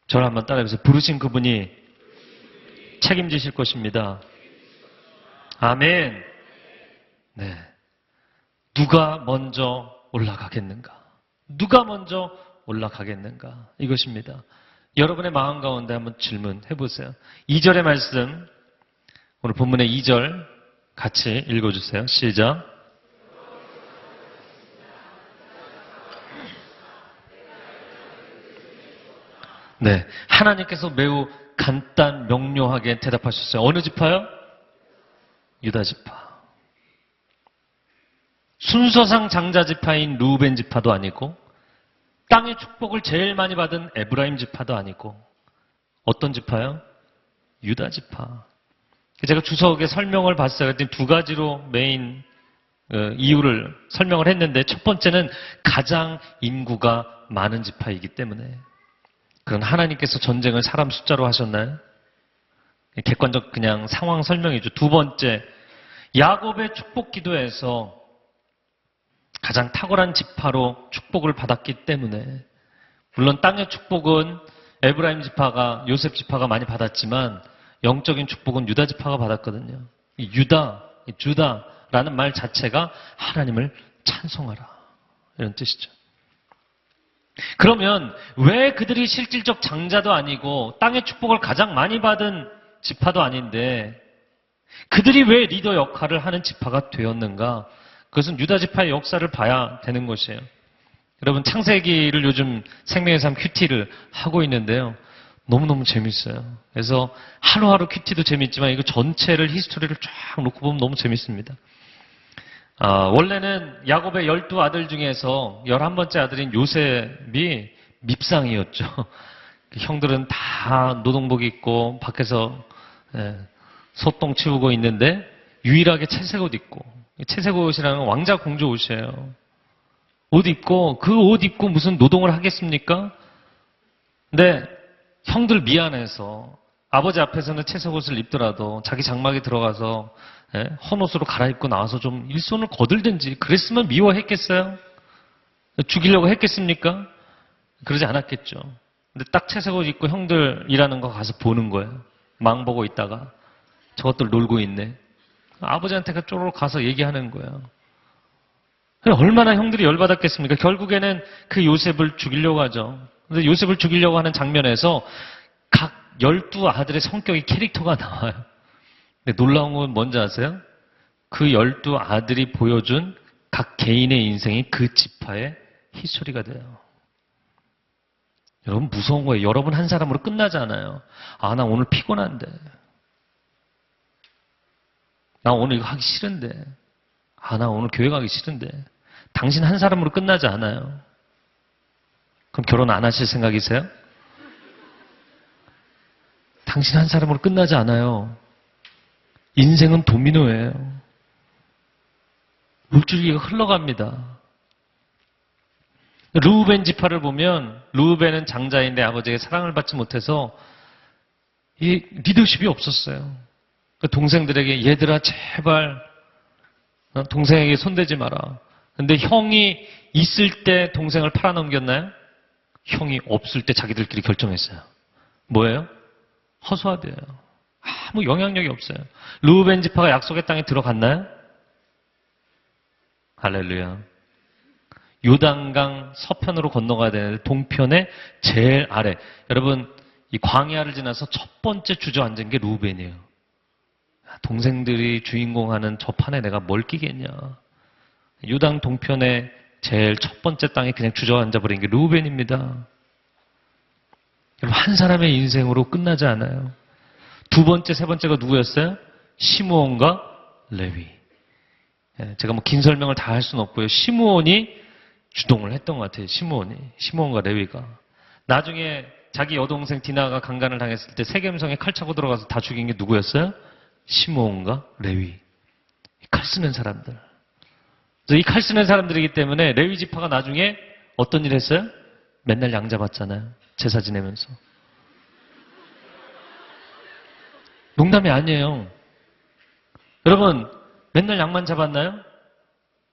저를 한번 따라해보세요. 부르신 그분이 책임지실 것입니다. 아멘. 네. 누가 먼저 올라가겠는가? 누가 먼저 올라가겠는가? 이것입니다. 여러분의 마음 가운데 한번 질문해 보세요. 2절의 말씀, 오늘 본문의 2절 같이 읽어주세요. 시작. 네. 하나님께서 매우 간단, 명료하게 대답하셨어요. 어느 지파요? 유다 지파. 순서상 장자 지파인 루벤 지파도 아니고 땅의 축복을 제일 많이 받은 에브라임 지파도 아니고 어떤 지파요? 유다 지파. 제가 주석에 설명을 봤어요. 그랬더니 두 가지로 메인 이유를 설명을 했는데 첫 번째는 가장 인구가 많은 지파이기 때문에. 그건 하나님께서 전쟁을 사람 숫자로 하셨나요? 객관적 그냥 상황 설명이죠. 두 번째, 야곱의 축복 기도에서 가장 탁월한 지파로 축복을 받았기 때문에, 물론 땅의 축복은 에브라임 지파가, 요셉 지파가 많이 받았지만 영적인 축복은 유다 지파가 받았거든요. 이 유다, 이 주다라는 말 자체가 하나님을 찬송하라 이런 뜻이죠. 그러면 왜 그들이 실질적 장자도 아니고 땅의 축복을 가장 많이 받은 지파도 아닌데 그들이 왜 리더 역할을 하는 지파가 되었는가? 그것은 유다 지파의 역사를 봐야 되는 것이에요. 여러분 창세기를 요즘 생명의 삶 큐티를 하고 있는데요. 너무너무 재밌어요. 그래서 하루하루 큐티도 재밌지만 이거 전체를 히스토리를 쫙 놓고 보면 너무 재밌습니다. 원래는 야곱의 12아들 중에서 11번째 아들인 요셉이 밉상이었죠. 형들은 다 노동복 입고 밖에서 소똥 치우고 있는데 유일하게 채색 옷 입고, 채색 옷이라는 왕자 공주 옷이에요. 옷 입고 그 옷 입고 무슨 노동을 하겠습니까? 근데 형들 미안해서 아버지 앞에서는 채색 옷을 입더라도 자기 장막에 들어가서 헌옷으로 갈아입고 나와서 좀 일손을 거들든지 그랬으면 미워했겠어요? 죽이려고 했겠습니까? 그러지 않았겠죠. 근데 딱 채색 옷 입고 형들 일하는 거 가서 보는 거예요. 망 보고 있다가 저것들 놀고 있네. 아버지한테가 쪼르륵 가서 얘기하는 거예요. 얼마나 형들이 열받았겠습니까? 결국에는 그 요셉을 죽이려고 하죠. 근데 요셉을 죽이려고 하는 장면에서 각 12아들의 성격의 캐릭터가 나와요. 근데 놀라운 건 뭔지 아세요? 그 12아들이 보여준 각 개인의 인생이 그 지파의 히스토리가 돼요. 여러분 무서운 거예요. 여러분 한 사람으로 끝나지 않아요. 나 오늘 피곤한데. 나 오늘 이거 하기 싫은데. 나 오늘 교회 가기 싫은데. 당신 한 사람으로 끝나지 않아요. 그럼 결혼 안 하실 생각이세요? 당신 한 사람으로 끝나지 않아요. 인생은 도미노예요. 물줄기가 흘러갑니다. 르우벤 지파를 보면 르우벤은 장자인데 아버지에게 사랑을 받지 못해서 이 리더십이 없었어요. 동생들에게 얘들아 제발 동생에게 손대지 마라. 근데 형이 있을 때 동생을 팔아넘겼나요? 형이 없을 때 자기들끼리 결정했어요. 뭐예요? 허수아비예요. 아무 영향력이 없어요. 르우벤 지파가 약속의 땅에 들어갔나요? 할렐루야. 요단강 서편으로 건너가야 되는데 동편의 제일 아래. 여러분 이 광야를 지나서 첫 번째 주저앉은 게 르우벤이에요. 동생들이 주인공하는 저 판에 내가 뭘 끼겠냐. 요단 동편의 제일 첫 번째 땅에 그냥 주저앉아버린 게 르우벤입니다. 여러분 한 사람의 인생으로 끝나지 않아요. 두 번째, 세 번째가 누구였어요? 시므온과 레위. 제가 뭐 긴 설명을 다 할 수는 없고요. 시므온이 주동을 했던 것 같아요. 시므온과 레위가. 나중에 자기 여동생 디나가 강간을 당했을 때 세겜성에 칼 차고 들어가서 다 죽인 게 누구였어요? 시므온과 레위. 칼 쓰는 사람들. 그래서 이 칼 쓰는 사람들이기 때문에 레위 지파가 나중에 어떤 일을 했어요? 맨날 양 잡았잖아요. 제사 지내면서. 농담이 아니에요. 여러분, 맨날 양만 잡았나요?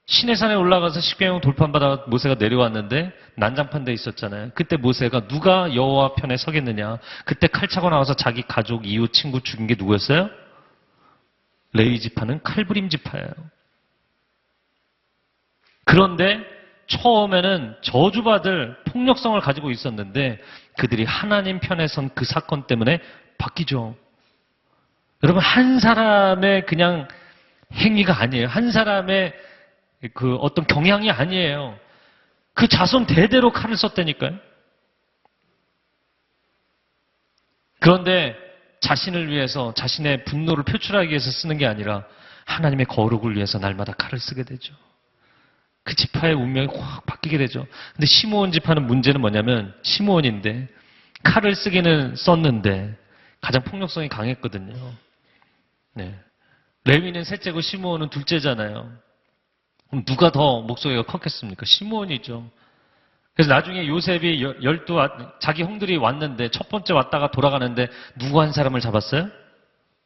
시내산에 올라가서 십계명 돌판받아 모세가 내려왔는데 난장판 돼 있었잖아요. 그때 모세가 누가 여호와 편에 서겠느냐. 그때 칼 차고 나와서 자기 가족, 이웃, 친구 죽인 게 누구였어요? 레위 지파는 칼부림 지파예요. 그런데 처음에는 저주받을 폭력성을 가지고 있었는데 그들이 하나님 편에 선 그 사건 때문에 바뀌죠. 여러분, 한 사람의 그냥 행위가 아니에요. 한 사람의 그 어떤 경향이 아니에요. 그 자손 대대로 칼을 썼다니까요. 그런데 자신을 위해서 자신의 분노를 표출하기 위해서 쓰는 게 아니라 하나님의 거룩을 위해서 날마다 칼을 쓰게 되죠. 그 지파의 운명이 확 바뀌게 되죠. 근데 시므온 지파는 문제는 뭐냐면 시므온인데 칼을 쓰기는 썼는데 가장 폭력성이 강했거든요. 네. 레위는 셋째고 시므온은 둘째잖아요. 그럼 누가 더 목소리가 컸겠습니까? 시므온이죠. 그래서 나중에 요셉이 자기 형들이 왔는데 첫 번째 왔다가 돌아가는데 누구 한 사람을 잡았어요?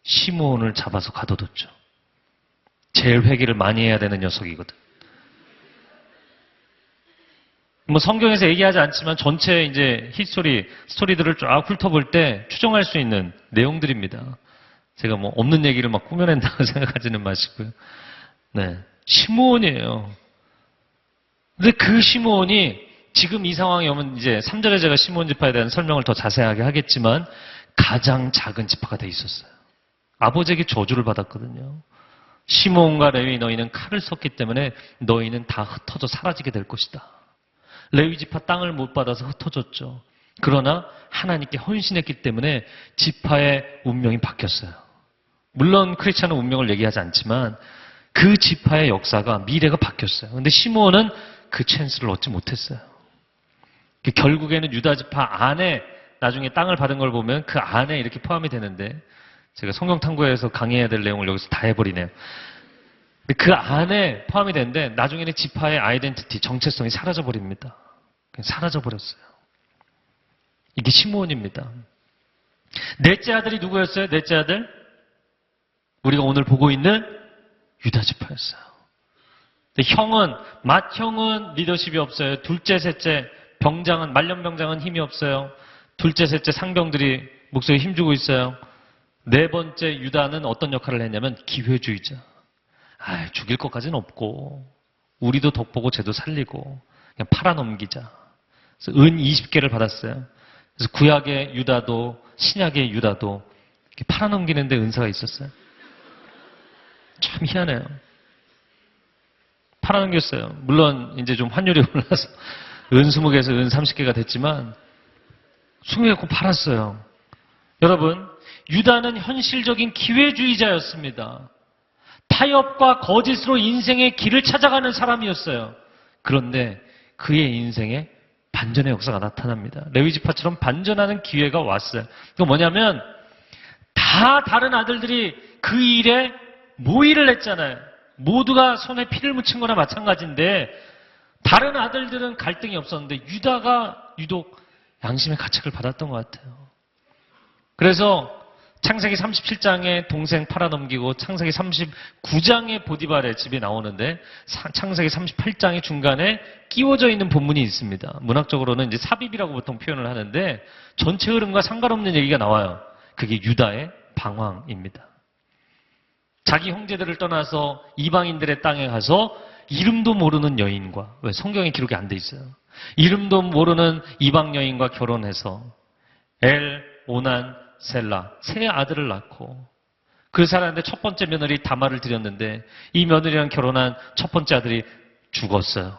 시므온을 잡아서 가둬뒀죠. 제일 회개를 많이 해야 되는 녀석이거든. 뭐 성경에서 얘기하지 않지만 전체 이제 스토리들을 쫙 훑어볼 때 추정할 수 있는 내용들입니다. 제가 뭐 없는 얘기를 막 꾸며낸다고 생각하지는 마시고요. 네. 시므온이에요. 근데 그 시므온이 지금 이 상황이 오면 이제 3절에 제가 시므온 지파에 대한 설명을 더 자세하게 하겠지만 가장 작은 지파가 돼 있었어요. 아버지에게 저주를 받았거든요. 시므온과 레위 너희는 칼을 썼기 때문에 너희는 다 흩어져 사라지게 될 것이다. 레위 지파 땅을 못 받아서 흩어졌죠. 그러나 하나님께 헌신했기 때문에 지파의 운명이 바뀌었어요. 물론 크리스찬은 운명을 얘기하지 않지만 그 지파의 역사가 미래가 바뀌었어요. 근데 시므온은 그 찬스를 얻지 못했어요. 결국에는 유다 지파 안에 나중에 땅을 받은 걸 보면 그 안에 이렇게 포함이 되는데 제가 성경 탐구에서 강의해야 될 내용을 여기서 다 해버리네요. 그 안에 포함이 되는데 나중에는 지파의 아이덴티티, 정체성이 사라져버립니다. 그냥 사라져버렸어요. 이게 시므온입니다. 넷째 아들이 누구였어요? 넷째 아들? 우리가 오늘 보고 있는 유다 지파였어요. 맏형은 리더십이 없어요. 둘째, 셋째, 말년병장은 힘이 없어요. 둘째, 셋째 상병들이 목소리에 힘주고 있어요. 네 번째 유다는 어떤 역할을 했냐면 기회주의자. 죽일 것까지는 없고 우리도 덕보고 쟤도 살리고 그냥 팔아넘기자. 그래서 은 20개를 받았어요. 그래서 구약의 유다도 신약의 유다도 이렇게 팔아넘기는데 은사가 있었어요. 참 희한해요. 팔아넘겼어요. 물론 이제 좀 환율이 올라서 은 20개에서 은 30개가 됐지만 20개 갖고 팔았어요. 여러분, 유다는 현실적인 기회주의자였습니다. 타협과 거짓으로 인생의 길을 찾아가는 사람이었어요. 그런데 그의 인생에 반전의 역사가 나타납니다. 레위지파처럼 반전하는 기회가 왔어요. 그건 뭐냐면 다 다른 아들들이 그 일에 모의를 했잖아요. 모두가 손에 피를 묻힌 거나 마찬가지인데 다른 아들들은 갈등이 없었는데 유다가 유독 양심의 가책을 받았던 것 같아요. 그래서 창세기 37장에 동생 팔아넘기고 창세기 39장에 보디발의 집이 나오는데 창세기 38장의 중간에 끼워져 있는 본문이 있습니다. 문학적으로는 이제 삽입이라고 보통 표현을 하는데 전체 흐름과 상관없는 얘기가 나와요. 그게 유다의 방황입니다. 자기 형제들을 떠나서 이방인들의 땅에 가서 이름도 모르는 여인과, 왜 성경에 기록이 안 돼 있어요. 이름도 모르는 이방 여인과 결혼해서 오난, 셀라 세 아들을 낳고 그 사람한테 첫 번째 며느리 다말을 드렸는데 이 며느리랑 결혼한 첫 번째 아들이 죽었어요.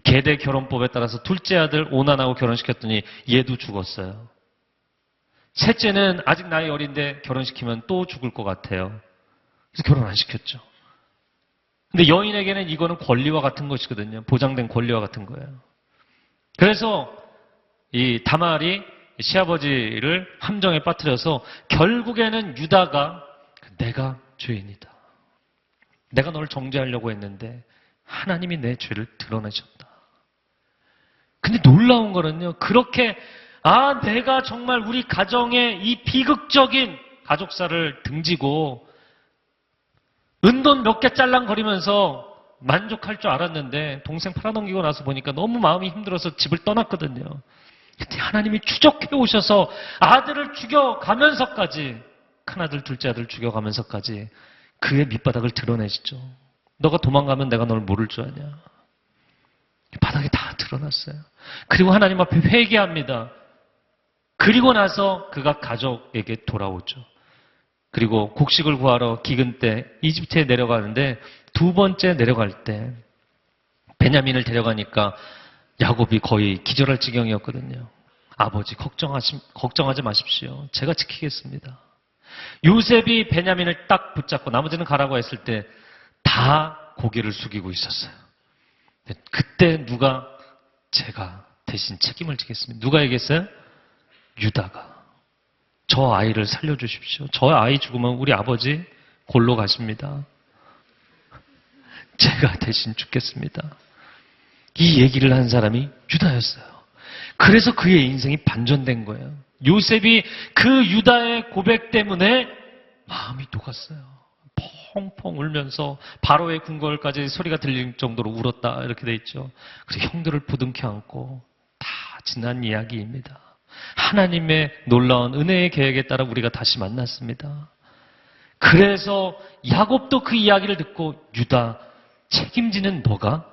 계대 결혼법에 따라서 둘째 아들 오난하고 결혼시켰더니 얘도 죽었어요. 셋째는 아직 나이 어린데 결혼시키면 또 죽을 것 같아요. 그래서 결혼 안 시켰죠. 근데 여인에게는 이거는 권리와 같은 것이거든요. 보장된 권리와 같은 거예요. 그래서 이 다말이 시아버지를 함정에 빠뜨려서 결국에는 유다가 내가 죄인이다. 내가 너를 정죄하려고 했는데 하나님이 내 죄를 드러내셨다. 근데 근데 놀라운 거는요, 그렇게, 내가 정말 우리 가정의 이 비극적인 가족사를 등지고, 은돈 몇 개 짤랑거리면서 만족할 줄 알았는데, 동생 팔아넘기고 나서 보니까 너무 마음이 힘들어서 집을 떠났거든요. 근데 하나님이 추적해 오셔서 아들을 죽여가면서까지, 큰아들, 둘째 아들 죽여가면서까지 그의 밑바닥을 드러내시죠. 너가 도망가면 내가 널 모를 줄 아냐. 바닥이 다 드러났어요. 그리고 하나님 앞에 회개합니다. 그리고 나서 그가 가족에게 돌아오죠. 그리고 곡식을 구하러 기근 때 이집트에 내려가는데 두 번째 내려갈 때 베냐민을 데려가니까 야곱이 거의 기절할 지경이었거든요. 아버지 걱정하지 마십시오. 제가 지키겠습니다. 요셉이 베냐민을 딱 붙잡고 나머지는 가라고 했을 때 다 고개를 숙이고 있었어요. 그때 제가 대신 책임을 지겠습니다. 누가 얘기했어요? 유다가. 저 아이를 살려주십시오. 저 아이 죽으면 우리 아버지 골로 가십니다. 제가 대신 죽겠습니다. 이 얘기를 한 사람이 유다였어요. 그래서 그의 인생이 반전된 거예요. 요셉이 그 유다의 고백 때문에 마음이 녹았어요. 펑펑 울면서 바로의 궁궐까지 소리가 들릴 정도로 울었다 이렇게 돼 있죠. 그래서 형들을 부둥켜 안고 다 지난 이야기입니다. 하나님의 놀라운 은혜의 계획에 따라 우리가 다시 만났습니다. 그래서 야곱도 그 이야기를 듣고 유다 책임지는 너가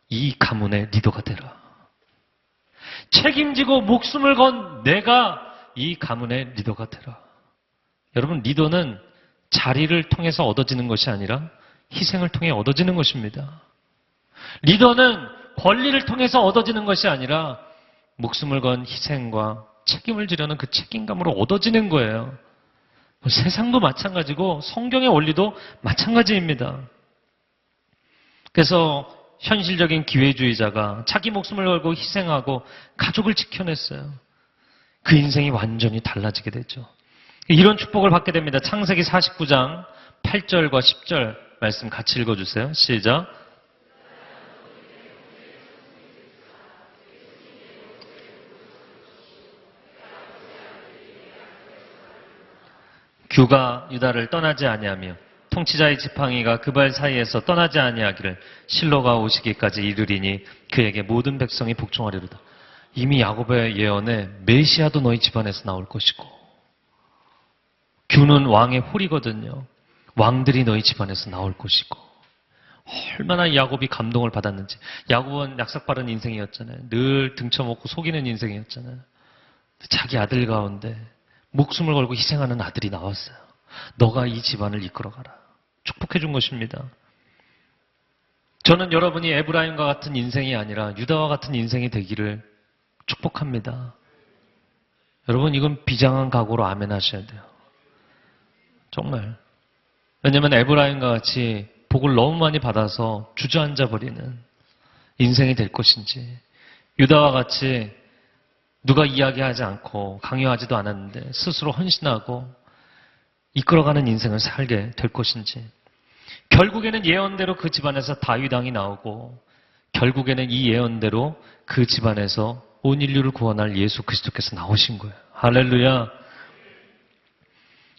이 가문의 리더가 되라. 책임지고 목숨을 건 내가 이 가문의 리더가 되라. 여러분, 리더는 자리를 통해서 얻어지는 것이 아니라 희생을 통해 얻어지는 것입니다. 리더는 권리를 통해서 얻어지는 것이 아니라 목숨을 건 희생과 책임을 지려는 그 책임감으로 얻어지는 거예요. 세상도 마찬가지고 성경의 원리도 마찬가지입니다. 그래서 현실적인 기회주의자가 자기 목숨을 걸고 희생하고 가족을 지켜냈어요. 그 인생이 완전히 달라지게 되죠. 이런 축복을 받게 됩니다. 창세기 49장 8절과 10절 말씀 같이 읽어주세요. 시작. 규가 유다를 떠나지 아니하며 통치자의 지팡이가 그 발 사이에서 떠나지 아니하기를 실로가 오시기까지 이르리니 그에게 모든 백성이 복종하리로다. 이미 야곱의 예언에 메시아도 너희 집안에서 나올 것이고, 규는 왕의 홀이거든요. 왕들이 너희 집안에서 나올 것이고. 얼마나 야곱이 감동을 받았는지. 야곱은 약삭빠른 인생이었잖아요. 늘 등쳐먹고 속이는 인생이었잖아요. 자기 아들 가운데 목숨을 걸고 희생하는 아들이 나왔어요. 너가 이 집안을 이끌어가라. 축복해 준 것입니다. 저는 여러분이 에브라임과 같은 인생이 아니라 유다와 같은 인생이 되기를 축복합니다. 여러분, 이건 비장한 각오로 아멘 하셔야 돼요. 정말. 왜냐하면 에브라임과 같이 복을 너무 많이 받아서 주저앉아 버리는 인생이 될 것인지, 유다와 같이 누가 이야기하지 않고 강요하지도 않았는데 스스로 헌신하고 이끌어가는 인생을 살게 될 것인지, 결국에는 예언대로 그 집안에서 다윗 왕이 나오고, 결국에는 이 예언대로 그 집안에서 온 인류를 구원할 예수 그리스도께서 나오신 거예요. 할렐루야.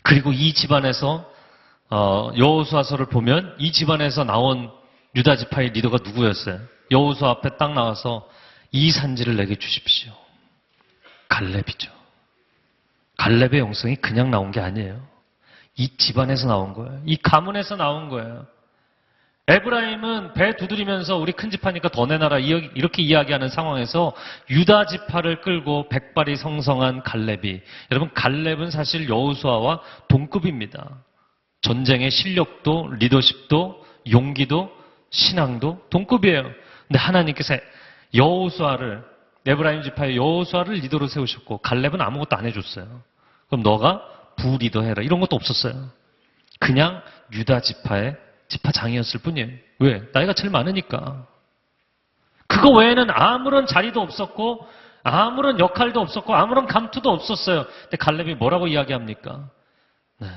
그리고 이 집안에서 여호수아서를 보면 이 집안에서 나온 유다 지파의 리더가 누구였어요? 여호수아 앞에 딱 나와서 이 산지를 내게 주십시오. 갈렙이죠. 갈렙의 영성이 그냥 나온 게 아니에요. 이 집안에서 나온 거예요. 이 가문에서 나온 거예요. 에브라임은 배 두드리면서 우리 큰 집하니까 더 내놔라 이렇게 이야기하는 상황에서 유다 지파를 끌고 백발이 성성한 갈렙이, 여러분 갈렙은 사실 여호수아와 동급입니다. 전쟁의 실력도 리더십도 용기도 신앙도 동급이에요. 근데 하나님께서 여호수아를, 에브라임 지파의 여호수아를 리더로 세우셨고 갈렙은 아무것도 안 해줬어요. 그럼 너가 부리더 해라 이런 것도 없었어요. 그냥 유다 지파의 지파장이었을 뿐이에요. 왜? 나이가 제일 많으니까. 그거 외에는 아무런 자리도 없었고 아무런 역할도 없었고 아무런 감투도 없었어요. 근데 갈렙이 뭐라고 이야기합니까? 네,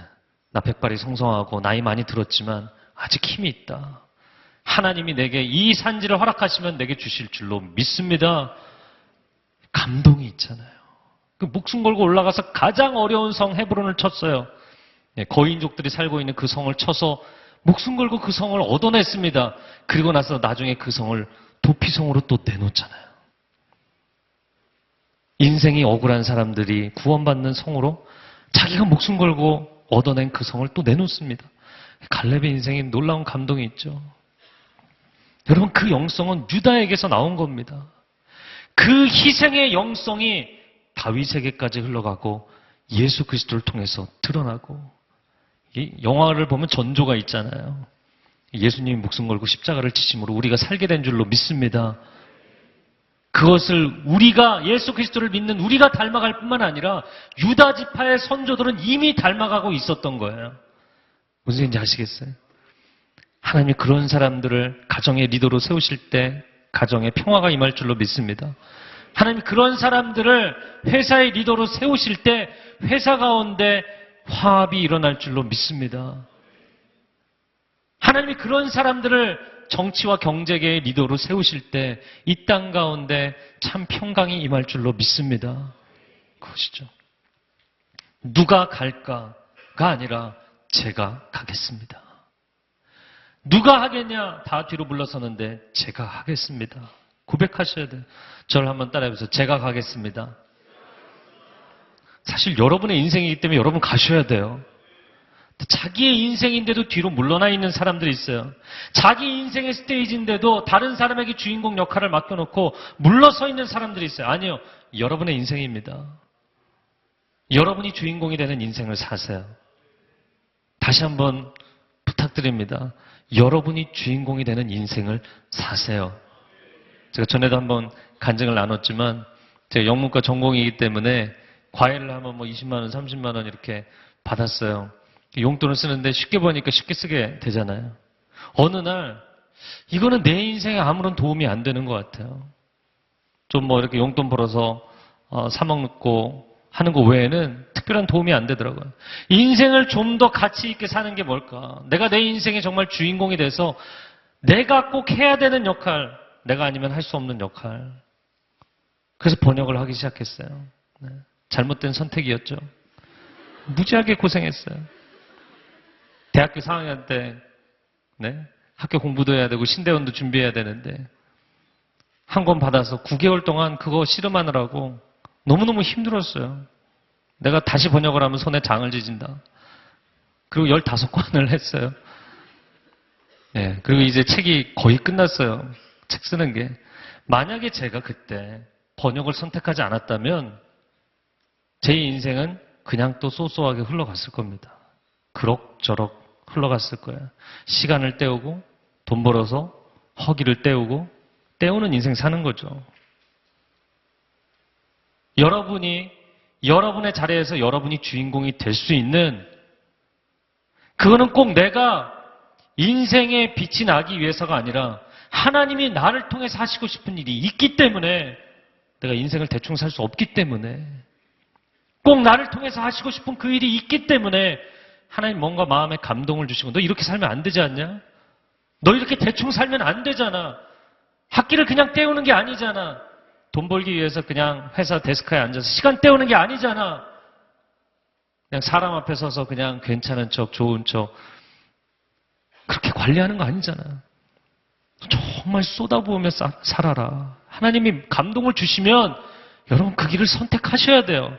나 백발이 성성하고 나이 많이 들었지만 아직 힘이 있다. 하나님이 내게 이 산지를 허락하시면 내게 주실 줄로 믿습니다. 감동이 있잖아요. 그 목숨 걸고 올라가서 가장 어려운 성 헤브론을 쳤어요. 거인족들이 살고 있는 그 성을 쳐서 목숨 걸고 그 성을 얻어냈습니다. 그리고 나서 나중에 그 성을 도피성으로 또 내놓잖아요. 인생이 억울한 사람들이 구원받는 성으로 자기가 목숨 걸고 얻어낸 그 성을 또 내놓습니다. 갈렙의 인생에 놀라운 감동이 있죠. 여러분, 그 영성은 유다에게서 나온 겁니다. 그 희생의 영성이 다윗에게까지 흘러가고 예수 그리스도를 통해서 드러나고, 이 영화를 보면 전조가 있잖아요. 예수님이 목숨 걸고 십자가를 지심으로 우리가 살게 된 줄로 믿습니다. 그것을 우리가 예수 그리스도를 믿는 우리가 닮아갈 뿐만 아니라 유다 지파의 선조들은 이미 닮아가고 있었던 거예요. 무슨 얘기인지 아시겠어요? 하나님이 그런 사람들을 가정의 리더로 세우실 때 가정에 평화가 임할 줄로 믿습니다. 하나님이 그런 사람들을 회사의 리더로 세우실 때 회사 가운데 화합이 일어날 줄로 믿습니다. 하나님이 그런 사람들을 정치와 경제계의 리더로 세우실 때 이 땅 가운데 참 평강이 임할 줄로 믿습니다. 그것이죠. 누가 갈까가 아니라 제가 가겠습니다. 누가 하겠냐? 다 뒤로 물러서는데 제가 하겠습니다. 고백하셔야 돼요. 저를 한번 따라해보세요. 제가 가겠습니다. 사실 여러분의 인생이기 때문에 여러분 가셔야 돼요. 자기의 인생인데도 뒤로 물러나 있는 사람들이 있어요. 자기 인생의 스테이지인데도 다른 사람에게 주인공 역할을 맡겨놓고 물러서 있는 사람들이 있어요. 아니요. 여러분의 인생입니다. 여러분이 주인공이 되는 인생을 사세요. 다시 한번 부탁드립니다. 여러분이 주인공이 되는 인생을 사세요. 제가 전에도 한번 간증을 나눴지만 제가 영문과 전공이기 때문에 과외를 하면 20만 원, 30만 원 이렇게 받았어요. 용돈을 쓰는데 쉽게 버니까 쉽게 쓰게 되잖아요. 어느 날 이거는 내 인생에 아무런 도움이 안 되는 것 같아요. 좀 이렇게 용돈 벌어서 사 먹고 하는 거 외에는 특별한 도움이 안 되더라고요. 인생을 좀 더 가치 있게 사는 게 뭘까? 내가 내 인생의 정말 주인공이 돼서 내가 꼭 해야 되는 역할, 내가 아니면 할 수 없는 역할. 그래서 번역을 하기 시작했어요. 네. 잘못된 선택이었죠. 무지하게 고생했어요. 대학교 4학년 때 학교 공부도 해야 되고 신대원도 준비해야 되는데 한 권 받아서 9개월 동안 그거 씨름하느라고 너무너무 힘들었어요. 내가 다시 번역을 하면 손에 장을 지진다. 그리고 15권을 했어요. 네, 그리고 이제 책이 거의 끝났어요. 책 쓰는 게. 만약에 제가 그때 번역을 선택하지 않았다면 제 인생은 그냥 또 쏘쏘하게 흘러갔을 겁니다. 그럭저럭 흘러갔을 거예요. 시간을 때우고 돈 벌어서 허기를 때우고 때우는 인생 사는 거죠. 여러분이 여러분의 자리에서 여러분이 주인공이 될 수 있는, 그거는 꼭 내가 인생의 빛이 나기 위해서가 아니라 하나님이 나를 통해서 하시고 싶은 일이 있기 때문에, 내가 인생을 대충 살 수 없기 때문에, 꼭 나를 통해서 하시고 싶은 그 일이 있기 때문에 하나님 뭔가 마음에 감동을 주시고, 너 이렇게 살면 안 되지 않냐? 너 이렇게 대충 살면 안 되잖아. 학기를 그냥 때우는 게 아니잖아. 돈 벌기 위해서 그냥 회사 데스크에 앉아서 시간 때우는 게 아니잖아. 그냥 사람 앞에 서서 그냥 괜찮은 척, 좋은 척 그렇게 관리하는 거 아니잖아. 정말 쏟아부으며 살아라. 하나님이 감동을 주시면 여러분 그 길을 선택하셔야 돼요.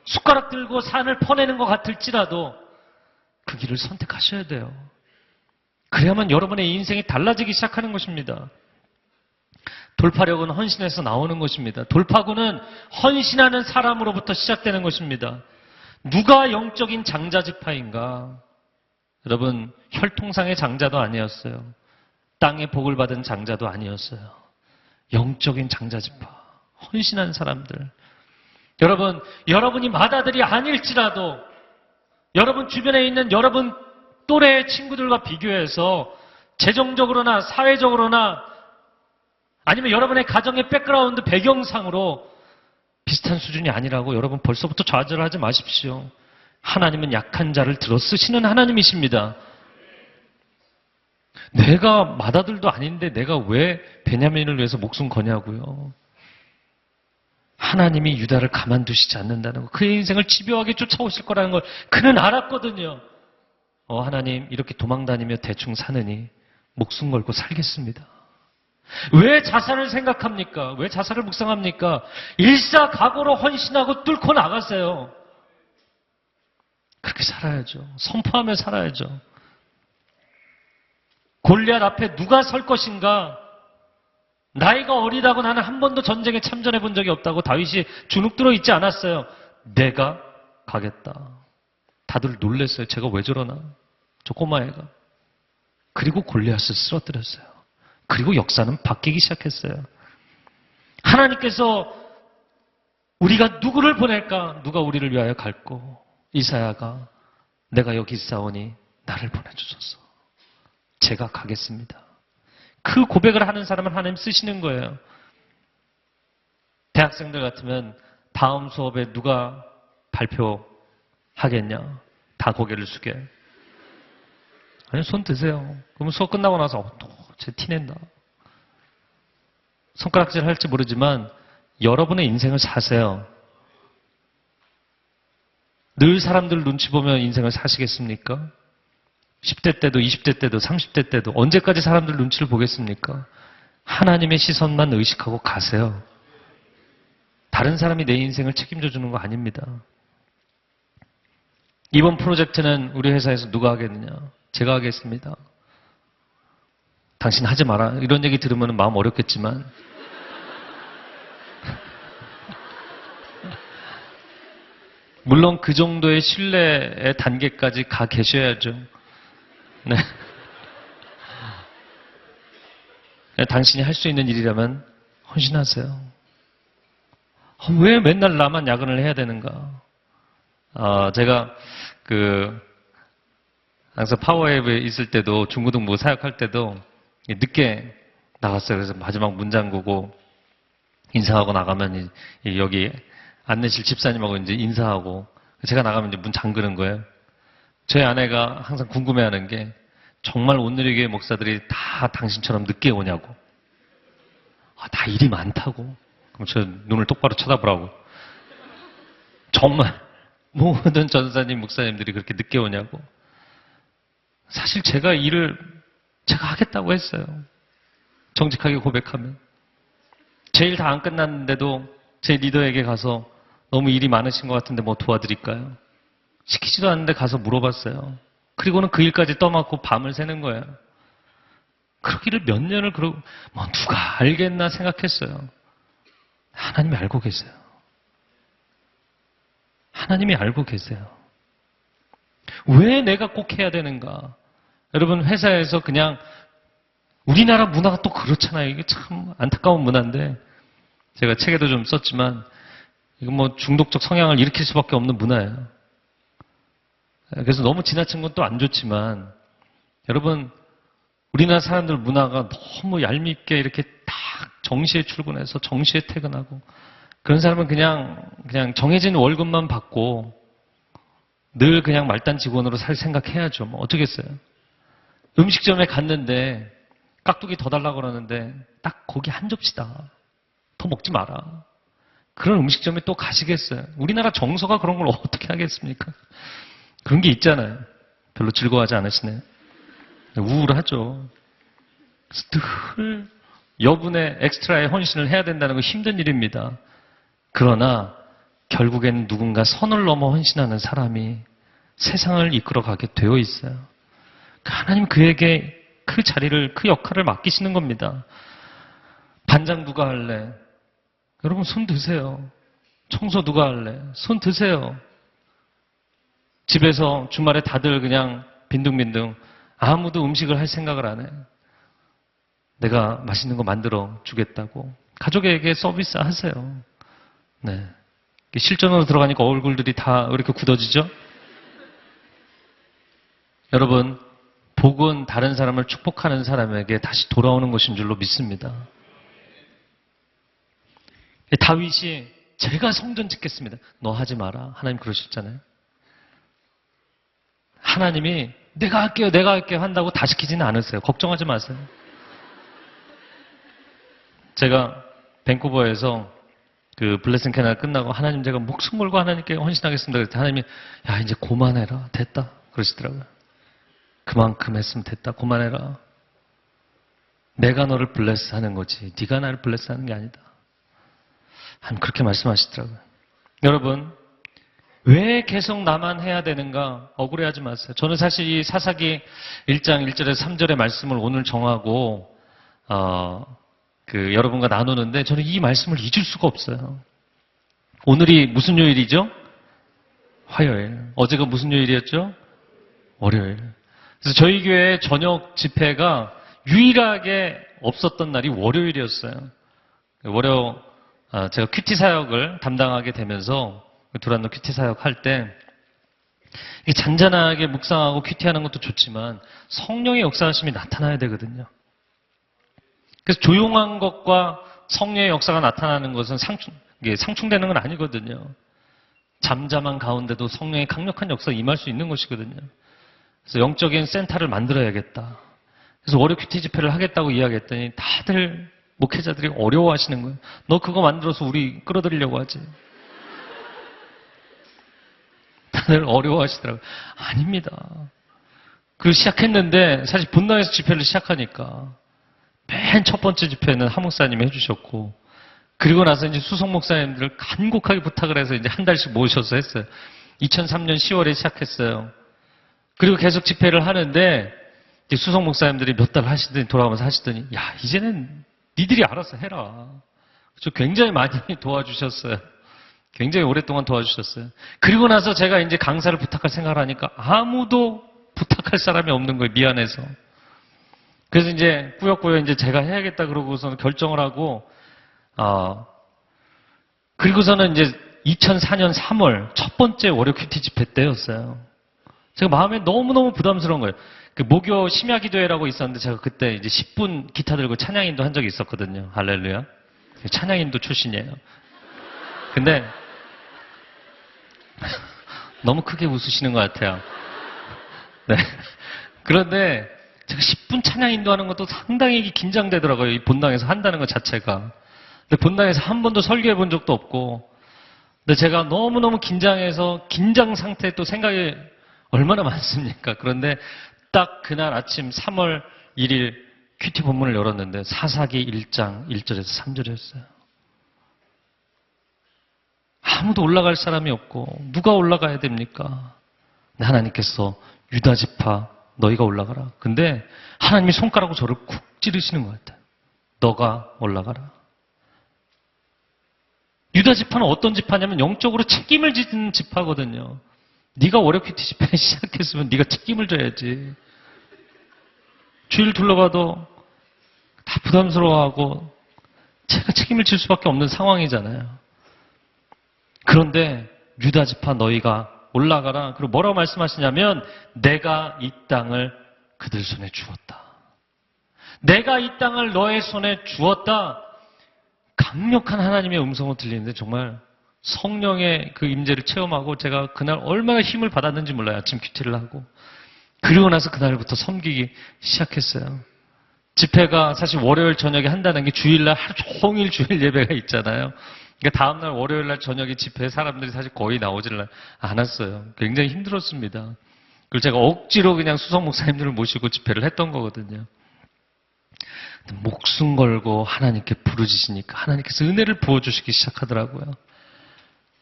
숟가락 들고 산을 퍼내는 것 같을지라도 그 길을 선택하셔야 돼요. 그래야만 여러분의 인생이 달라지기 시작하는 것입니다. 돌파력은 헌신에서 나오는 것입니다. 돌파구는 헌신하는 사람으로부터 시작되는 것입니다. 누가 영적인 장자지파인가? 여러분, 혈통상의 장자도 아니었어요. 땅의 복을 받은 장자도 아니었어요. 영적인 장자지파, 헌신한 사람들. 여러분, 여러분이 맏아들이 아닐지라도 여러분 주변에 있는 여러분 또래의 친구들과 비교해서 재정적으로나 사회적으로나 아니면 여러분의 가정의 백그라운드 배경상으로 비슷한 수준이 아니라고 여러분 벌써부터 좌절하지 마십시오. 하나님은 약한 자를 들어 쓰시는 하나님이십니다. 내가 맏아들도 아닌데 내가 왜 베냐민을 위해서 목숨 거냐고요. 하나님이 유다를 가만두시지 않는다는 거, 그의 인생을 집요하게 쫓아오실 거라는 걸 그는 알았거든요. 하나님 이렇게 도망다니며 대충 사느니 목숨 걸고 살겠습니다. 왜 자살을 생각합니까? 왜 자살을 묵상합니까? 일사각오로 헌신하고 뚫고 나가세요. 그렇게 살아야죠. 선포하며 살아야죠. 골리앗 앞에 누가 설 것인가? 나이가 어리다고 나는 한 번도 전쟁에 참전해 본 적이 없다고 다윗이 주눅 들어 있지 않았어요. 내가 가겠다. 다들 놀랐어요. 제가 왜 저러나? 저 꼬마애가. 그리고 골리앗을 쓰러뜨렸어요. 그리고 역사는 바뀌기 시작했어요. 하나님께서 우리가 누구를 보낼까? 누가 우리를 위하여 갈고? 이사야가 내가 여기 있사오니 나를 보내주소서. 제가 가겠습니다. 그 고백을 하는 사람은 하나님 쓰시는 거예요. 대학생들 같으면 다음 수업에 누가 발표하겠냐? 다 고개를 숙여. 아니, 손 드세요. 그러면 수업 끝나고 나서 쟤 티낸다. 손가락질 할지 모르지만 여러분의 인생을 사세요. 늘 사람들 눈치 보며 인생을 사시겠습니까? 10대 때도 20대 때도 30대 때도 언제까지 사람들 눈치를 보겠습니까? 하나님의 시선만 의식하고 가세요. 다른 사람이 내 인생을 책임져 주는 거 아닙니다. 이번 프로젝트는 우리 회사에서 누가 하겠느냐? 제가 하겠습니다. 당신 하지 마라. 이런 얘기 들으면 마음 어렵겠지만 물론 그 정도의 신뢰의 단계까지 가 계셔야죠. 네. 당신이 할 수 있는 일이라면 헌신하세요. 왜 맨날 나만 야근을 해야 되는가? 제가 항상 파워앱에 있을 때도 중고등부 사역할 때도 늦게 나갔어요. 그래서 마지막 문 잠그고 인사하고 나가면 여기 안내실 집사님하고 이제 인사하고 제가 나가면 이제 문 잠그는 거예요. 저희 아내가 항상 궁금해하는 게 정말 오늘의 교회 목사들이 다 당신처럼 늦게 오냐고. 다 일이 많다고. 그럼 저 눈을 똑바로 쳐다보라고. 정말 모든 전사님 목사님들이 그렇게 늦게 오냐고. 사실 제가 제가 하겠다고 했어요. 정직하게 고백하면. 제 일 다 안 끝났는데도 제 리더에게 가서 너무 일이 많으신 것 같은데 뭐 도와드릴까요? 시키지도 않는데 가서 물어봤어요. 그리고는 그 일까지 떠맡고 밤을 새는 거예요. 그러기를 몇 년을 누가 알겠나 생각했어요. 하나님이 알고 계세요. 하나님이 알고 계세요. 왜 내가 꼭 해야 되는가? 여러분, 회사에서 그냥 우리나라 문화가 또 그렇잖아요. 이게 참 안타까운 문화인데 제가 책에도 좀 썼지만 이거 뭐 중독적 성향을 일으킬 수밖에 없는 문화예요. 그래서 너무 지나친 건 또 안 좋지만 여러분, 우리나라 사람들 문화가 너무 얄밉게 이렇게 딱 정시에 출근해서 정시에 퇴근하고 그런 사람은 그냥 정해진 월급만 받고 늘 그냥 말단 직원으로 살 생각해야죠. 뭐 어쩌겠어요. 음식점에 갔는데 깍두기 더 달라고 그러는데 딱 거기 한 접시다. 더 먹지 마라. 그런 음식점에 또 가시겠어요? 우리나라 정서가 그런 걸 어떻게 하겠습니까? 그런 게 있잖아요. 별로 즐거워하지 않으시네요. 우울하죠. 늘 여분의 엑스트라의 헌신을 해야 된다는 건 힘든 일입니다. 그러나 결국에는 누군가 선을 넘어 헌신하는 사람이 세상을 이끌어가게 되어 있어요. 하나님 그에게 그 자리를, 그 역할을 맡기시는 겁니다. 반장 누가 할래? 여러분 손 드세요. 청소 누가 할래? 손 드세요. 집에서 주말에 다들 그냥 빈둥빈둥 아무도 음식을 할 생각을 안 해. 내가 맛있는 거 만들어 주겠다고. 가족에게 서비스 하세요. 네. 실전으로 들어가니까 얼굴들이 다 왜 이렇게 굳어지죠? 여러분, 복은 다른 사람을 축복하는 사람에게 다시 돌아오는 것인 줄로 믿습니다. 다윗이 제가 성전 짓겠습니다. 너 하지 마라. 하나님 그러셨잖아요. 하나님이 내가 할게요 한다고 다 시키지는 않으세요. 걱정하지 마세요. 제가 밴쿠버에서 그 블레싱 캐날 끝나고 하나님 제가 목숨 걸고 하나님께 헌신하겠습니다. 그랬더니 하나님이 야 이제 그만해라 됐다 그러시더라고요. 그만큼 했으면 됐다 그만해라. 내가 너를 블레스 하는 거지 네가 나를 블레스 하는 게 아니다. 하나님 그렇게 말씀하시더라고요. 여러분 왜 계속 나만 해야 되는가 억울해하지 마세요. 저는 사실 이 사사기 1장 1절에서 3절의 말씀을 오늘 정하고 여러분과 나누는데 저는 이 말씀을 잊을 수가 없어요. 오늘이 무슨 요일이죠? 화요일. 어제가 무슨 요일이었죠? 월요일. 그래서 저희 교회 저녁 집회가 유일하게 없었던 날이 월요일이었어요. 제가 큐티 사역을 담당하게 되면서 두란노 큐티 사역 할 때 잔잔하게 묵상하고 큐티하는 것도 좋지만 성령의 역사하심이 나타나야 되거든요. 그래서 조용한 것과 성령의 역사가 나타나는 것은 상충되는 건 아니거든요. 잠잠한 가운데도 성령의 강력한 역사가 임할 수 있는 것이거든요. 그래서 영적인 센터를 만들어야겠다. 그래서 월요 큐티 집회를 하겠다고 이야기했더니 다들 목회자들이 어려워하시는 거예요. 너 그거 만들어서 우리 끌어들이려고 하지. 다들 어려워하시더라고요. 아닙니다. 그리고 시작했는데 사실 본당에서 집회를 시작하니까 맨 첫 번째 집회는 하 목사님이 해주셨고 그리고 나서 이제 수석 목사님들을 간곡하게 부탁을 해서 이제 한 달씩 모셔서 했어요. 2003년 10월에 시작했어요. 그리고 계속 집회를 하는데 이제 수석 목사님들이 몇 달 하시더니 돌아가면서 하시더니 야 이제는 니들이 알아서 해라. 저 굉장히 많이 도와주셨어요. 굉장히 오랫동안 도와주셨어요. 그리고 나서 제가 이제 강사를 부탁할 생각을 하니까 아무도 부탁할 사람이 없는 거예요. 미안해서. 그래서 이제 꾸역꾸역 이제 제가 해야겠다 그러고서는 결정을 하고, 그리고서는 이제 2004년 3월 첫 번째 월요 큐티 집회 때였어요. 제가 마음에 너무너무 부담스러운 거예요. 그 목요 심야 기도회라고 있었는데 제가 그때 이제 10분 기타 들고 찬양인도 한 적이 있었거든요. 할렐루야. 찬양인도 출신이에요. 근데 너무 크게 웃으시는 것 같아요. 네. 그런데 제가 10분 찬양 인도하는 것도 상당히 긴장되더라고요. 이 본당에서 한다는 것 자체가. 근데 본당에서 한 번도 설교해 본 적도 없고. 근데 제가 너무너무 긴장해서 긴장 상태에 또 생각이 얼마나 많습니까? 그런데 딱 그날 아침 3월 1일 큐티 본문을 열었는데 사사기 1장 1절에서 3절이었어요. 아무도 올라갈 사람이 없고 누가 올라가야 됩니까? 하나님께서 유다 지파 너희가 올라가라. 근데 하나님이 손가락으로 저를 쿡 찌르시는 것 같아요. 너가 올라가라. 유다 지파는 어떤 지파냐면 영적으로 책임을 지는 지파거든요. 네가 월요 큐티 집회 시작했으면 네가 책임을 져야지. 주일 둘러가도 다 부담스러워하고 제가 책임을 질 수밖에 없는 상황이잖아요. 그런데 유다 지파 너희가 올라가라. 그리고 뭐라고 말씀하시냐면 내가 이 땅을 그들 손에 주었다. 내가 이 땅을 너의 손에 주었다. 강력한 하나님의 음성을 들리는데 정말 성령의 그 임재를 체험하고 제가 그날 얼마나 힘을 받았는지 몰라요. 아침 큐티를 하고. 그리고 나서 그날부터 섬기기 시작했어요. 집회가 사실 월요일 저녁에 한다는 게 주일날 하루 종일 주일 예배가 있잖아요. 그러니까 다음날 월요일날 저녁에 집회에 사람들이 사실 거의 나오질 않았어요. 굉장히 힘들었습니다. 그리고 제가 억지로 그냥 수석 목사님들을 모시고 집회를 했던 거거든요. 목숨 걸고 하나님께 부르짖으니까 하나님께서 은혜를 부어주시기 시작하더라고요.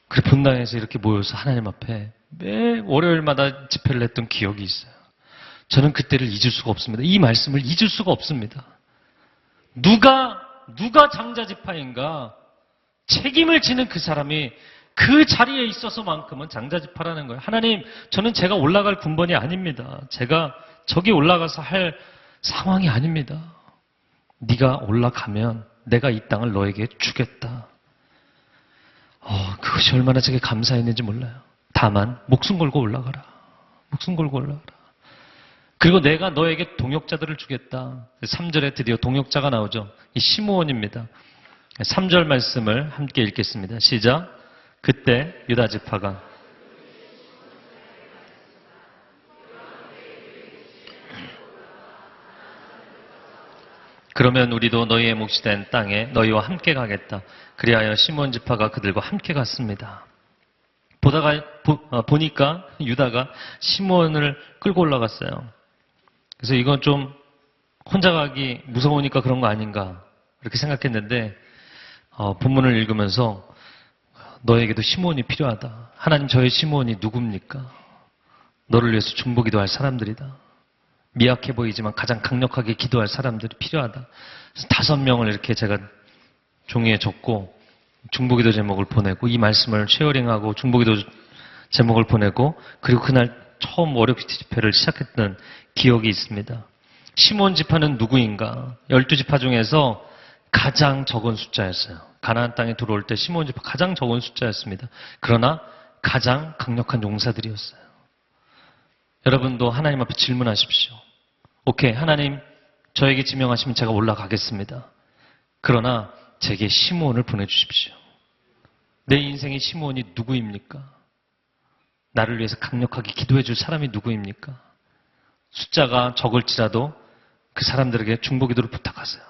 그래 본당에서 이렇게 모여서 하나님 앞에 매 월요일마다 집회를 했던 기억이 있어요. 저는 그때를 잊을 수가 없습니다. 이 말씀을 잊을 수가 없습니다. 누가 장자지파인가? 책임을 지는 그 사람이 그 자리에 있어서만큼은 장자지파라는 거예요. 하나님, 저는 제가 올라갈 군번이 아닙니다. 제가 저기 올라가서 할 상황이 아닙니다. 네가 올라가면 내가 이 땅을 너에게 주겠다. 그것이 얼마나 제게 감사했는지 몰라요. 다만 목숨 걸고 올라가라. 목숨 걸고 올라가라. 그리고 내가 너에게 동역자들을 주겠다. 3절에 드디어 동역자가 나오죠. 이 시므온입니다. 3절 말씀을 함께 읽겠습니다. 시작. 그때 유다 지파가 그러면 우리도 너희의 몫이 된 땅에 너희와 함께 가겠다. 그리하여 시몬 지파가 그들과 함께 갔습니다. 보니까 유다가 시몬을 끌고 올라갔어요. 그래서 이건 좀 혼자 가기 무서우니까 그런 거 아닌가 이렇게 생각했는데 본문을 읽으면서 너에게도 시몬이 필요하다. 하나님 저의 시몬이 누굽니까? 너를 위해서 중보기도할 사람들이다. 미약해 보이지만 가장 강력하게 기도할 사람들이 필요하다. 그래서 5명을 이렇게 제가 종이에 적고 중보기도 제목을 보내고 이 말씀을 쉐어링하고 중보기도 제목을 보내고 그리고 그날 처음 월요일 집회를 시작했던 기억이 있습니다. 시몬 지파는 누구인가? 12지파 중에서 가장 적은 숫자였어요. 가나안 땅에 들어올 때 시몬 지파 가장 적은 숫자였습니다. 그러나 가장 강력한 용사들이었어요. 여러분도 하나님 앞에 질문하십시오. 오케이, 하나님 저에게 지명하시면 제가 올라가겠습니다. 그러나 제게 시몬을 보내주십시오. 내 인생의 시몬이 누구입니까? 나를 위해서 강력하게 기도해 줄 사람이 누구입니까? 숫자가 적을지라도 그 사람들에게 중보기도를 부탁하세요.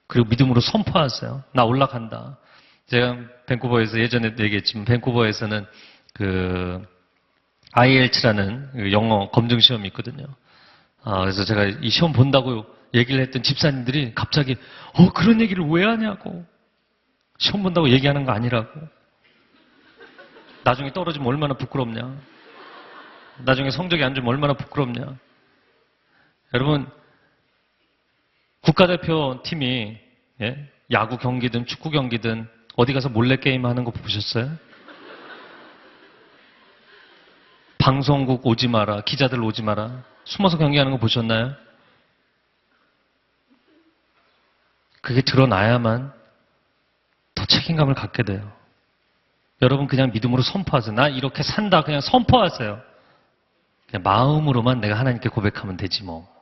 그리고 믿음으로 선포하세요. 나 올라간다. 제가 밴쿠버에서 예전에 얘기했지만 밴쿠버에서는 그 IELTS라는 영어 검증 시험이 있거든요. 그래서 제가 이 시험 본다고 얘기를 했던 집사님들이 갑자기 그런 얘기를 왜 하냐고. 시험 본다고 얘기하는 거 아니라고. 나중에 떨어지면 얼마나 부끄럽냐. 나중에 성적이 안 좋으면 얼마나 부끄럽냐. 여러분 국가대표 팀이 야구 경기든 축구 경기든 어디 가서 몰래 게임 하는 거 보셨어요? 방송국 오지 마라, 기자들 오지 마라, 숨어서 경기하는 거 보셨나요? 그게 드러나야만 더 책임감을 갖게 돼요. 여러분 그냥 믿음으로 선포하세요. 나 이렇게 산다 그냥 선포하세요. 그냥 마음으로만 내가 하나님께 고백하면 되지 뭐.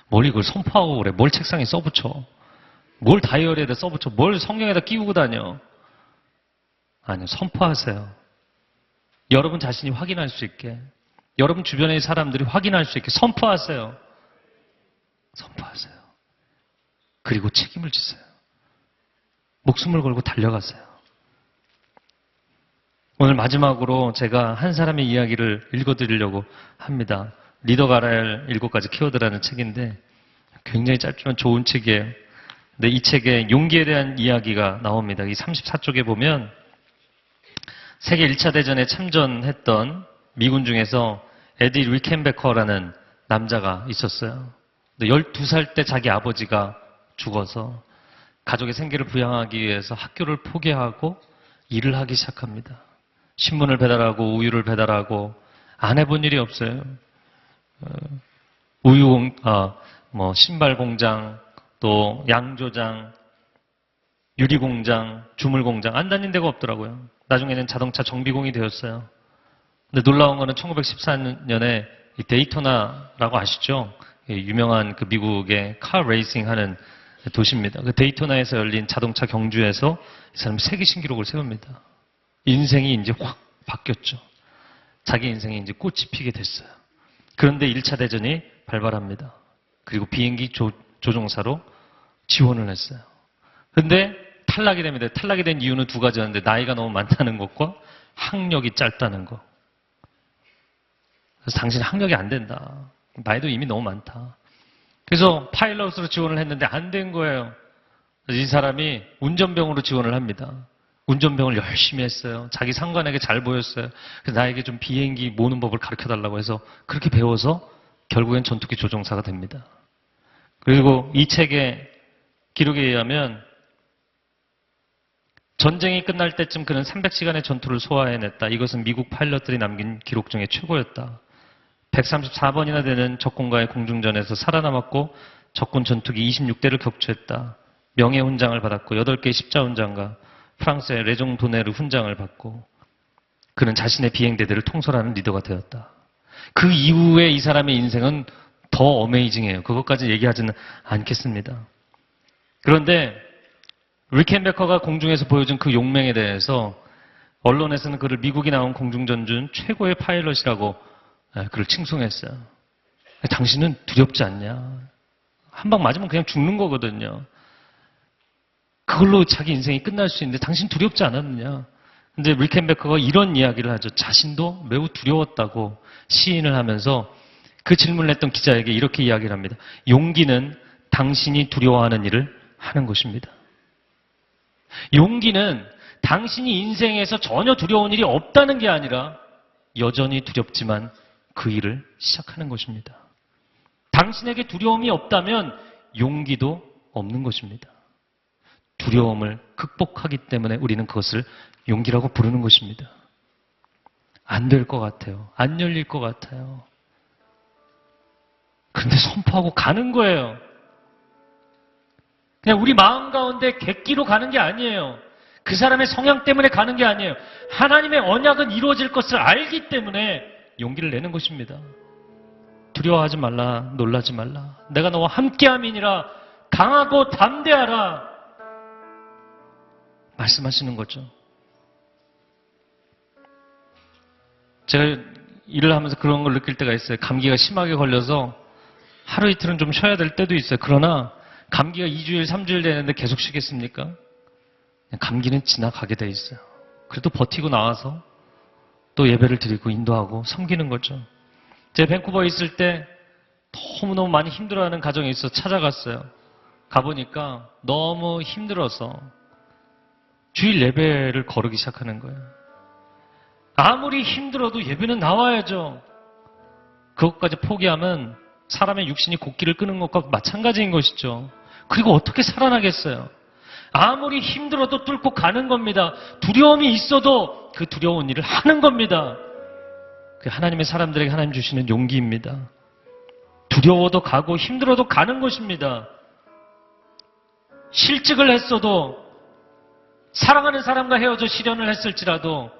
뭘 이걸 선포하고 그래. 뭘 책상에 써붙여. 뭘 다이어리에다 써붙여. 뭘 성경에다 끼우고 다녀. 아니요. 선포하세요. 여러분 자신이 확인할 수 있게. 여러분 주변의 사람들이 확인할 수 있게 선포하세요. 선포하세요. 그리고 책임을 지세요. 목숨을 걸고 달려가세요. 오늘 마지막으로 제가 한 사람의 이야기를 읽어드리려고 합니다. 리더가 알아야 할 7가지 키워드라는 책인데 굉장히 짧지만 좋은 책이에요. 근데 이 책에 용기에 대한 이야기가 나옵니다. 이 34쪽에 보면 세계 1차 대전에 참전했던 미군 중에서 에디 리켄베커라는 남자가 있었어요. 근데 12살 때 자기 아버지가 죽어서 가족의 생계를 부양하기 위해서 학교를 포기하고 일을 하기 시작합니다. 신문을 배달하고 우유를 배달하고 안 해본 일이 없어요. 신발 공장, 또 양조장, 유리 공장, 주물 공장 안 다닌 데가 없더라고요. 나중에는 자동차 정비공이 되었어요. 근데 놀라운 거는 1914년에 이 데이토나라고 아시죠? 유명한 그 미국의 카 레이싱 하는 도시입니다. 그 데이토나에서 열린 자동차 경주에서 이 사람이 세계 신기록을 세웁니다. 인생이 이제 확 바뀌었죠. 자기 인생이 이제 꽃이 피게 됐어요. 그런데 1차 대전이 발발합니다. 그리고 비행기 조종사로 지원을 했어요. 그런데 탈락이 됩니다. 탈락이 된 이유는 2가지였는데 나이가 너무 많다는 것과 학력이 짧다는 것. 그래서 당신 학력이 안 된다. 나이도 이미 너무 많다. 그래서 파일럿으로 지원을 했는데 안 된 거예요. 그래서 이 사람이 운전병으로 지원을 합니다. 운전병을 열심히 했어요. 자기 상관에게 잘 보였어요. 그래서 나에게 좀 비행기 모는 법을 가르쳐달라고 해서 그렇게 배워서 결국엔 전투기 조종사가 됩니다. 그리고 이 책의 기록에 의하면 전쟁이 끝날 때쯤 그는 300시간의 전투를 소화해냈다. 이것은 미국 파일럿들이 남긴 기록 중에 최고였다. 134번이나 되는 적군과의 공중전에서 살아남았고 적군 전투기 26대를 격추했다. 명예훈장을 받았고 8개의 십자훈장과 프랑스의 레종 도네르 훈장을 받고 그는 자신의 비행대대를 통솔하는 리더가 되었다. 그 이후에 이 사람의 인생은 더 어메이징해요. 그것까지 얘기하지는 않겠습니다. 그런데 리켄베커가 공중에서 보여준 그 용맹에 대해서 언론에서는 그를 미국이 나온 공중전준 최고의 파일럿이라고 그를 칭송했어요. 당신은 두렵지 않냐? 한 방 맞으면 그냥 죽는 거거든요. 그걸로 자기 인생이 끝날 수 있는데 당신 두렵지 않았느냐? 근데 릴켄베커가 이런 이야기를 하죠. 자신도 매우 두려웠다고 시인을 하면서 그 질문을 했던 기자에게 이렇게 이야기를 합니다. 용기는 당신이 두려워하는 일을 하는 것입니다. 용기는 당신이 인생에서 전혀 두려운 일이 없다는 게 아니라 여전히 두렵지만 그 일을 시작하는 것입니다. 당신에게 두려움이 없다면 용기도 없는 것입니다. 두려움을 극복하기 때문에 우리는 그것을 용기라고 부르는 것입니다. 안 될 것 같아요. 안 열릴 것 같아요. 그런데 선포하고 가는 거예요. 그냥 우리 마음 가운데 객기로 가는 게 아니에요. 그 사람의 성향 때문에 가는 게 아니에요. 하나님의 언약은 이루어질 것을 알기 때문에 용기를 내는 것입니다. 두려워하지 말라, 놀라지 말라. 내가 너와 함께함이니라. 강하고 담대하라. 말씀하시는 거죠. 제가 일을 하면서 그런 걸 느낄 때가 있어요. 감기가 심하게 걸려서 하루 이틀은 좀 쉬어야 될 때도 있어요. 그러나 감기가 2주일, 3주일 되는데 계속 쉬겠습니까? 감기는 지나가게 돼 있어요. 그래도 버티고 나와서 또 예배를 드리고 인도하고 섬기는 거죠. 제가 밴쿠버에 있을 때 너무너무 많이 힘들어하는 가정이 있어서 찾아갔어요. 가보니까 너무 힘들어서 주일 예배를 거르기 시작하는 거예요. 아무리 힘들어도 예배는 나와야죠. 그것까지 포기하면 사람의 육신이 곡기를 끄는 것과 마찬가지인 것이죠. 그리고 어떻게 살아나겠어요? 아무리 힘들어도 뚫고 가는 겁니다. 두려움이 있어도 그 두려운 일을 하는 겁니다. 그 하나님의 사람들에게 하나님 주시는 용기입니다. 두려워도 가고 힘들어도 가는 것입니다. 실직을 했어도 사랑하는 사람과 헤어져 실연을 했을지라도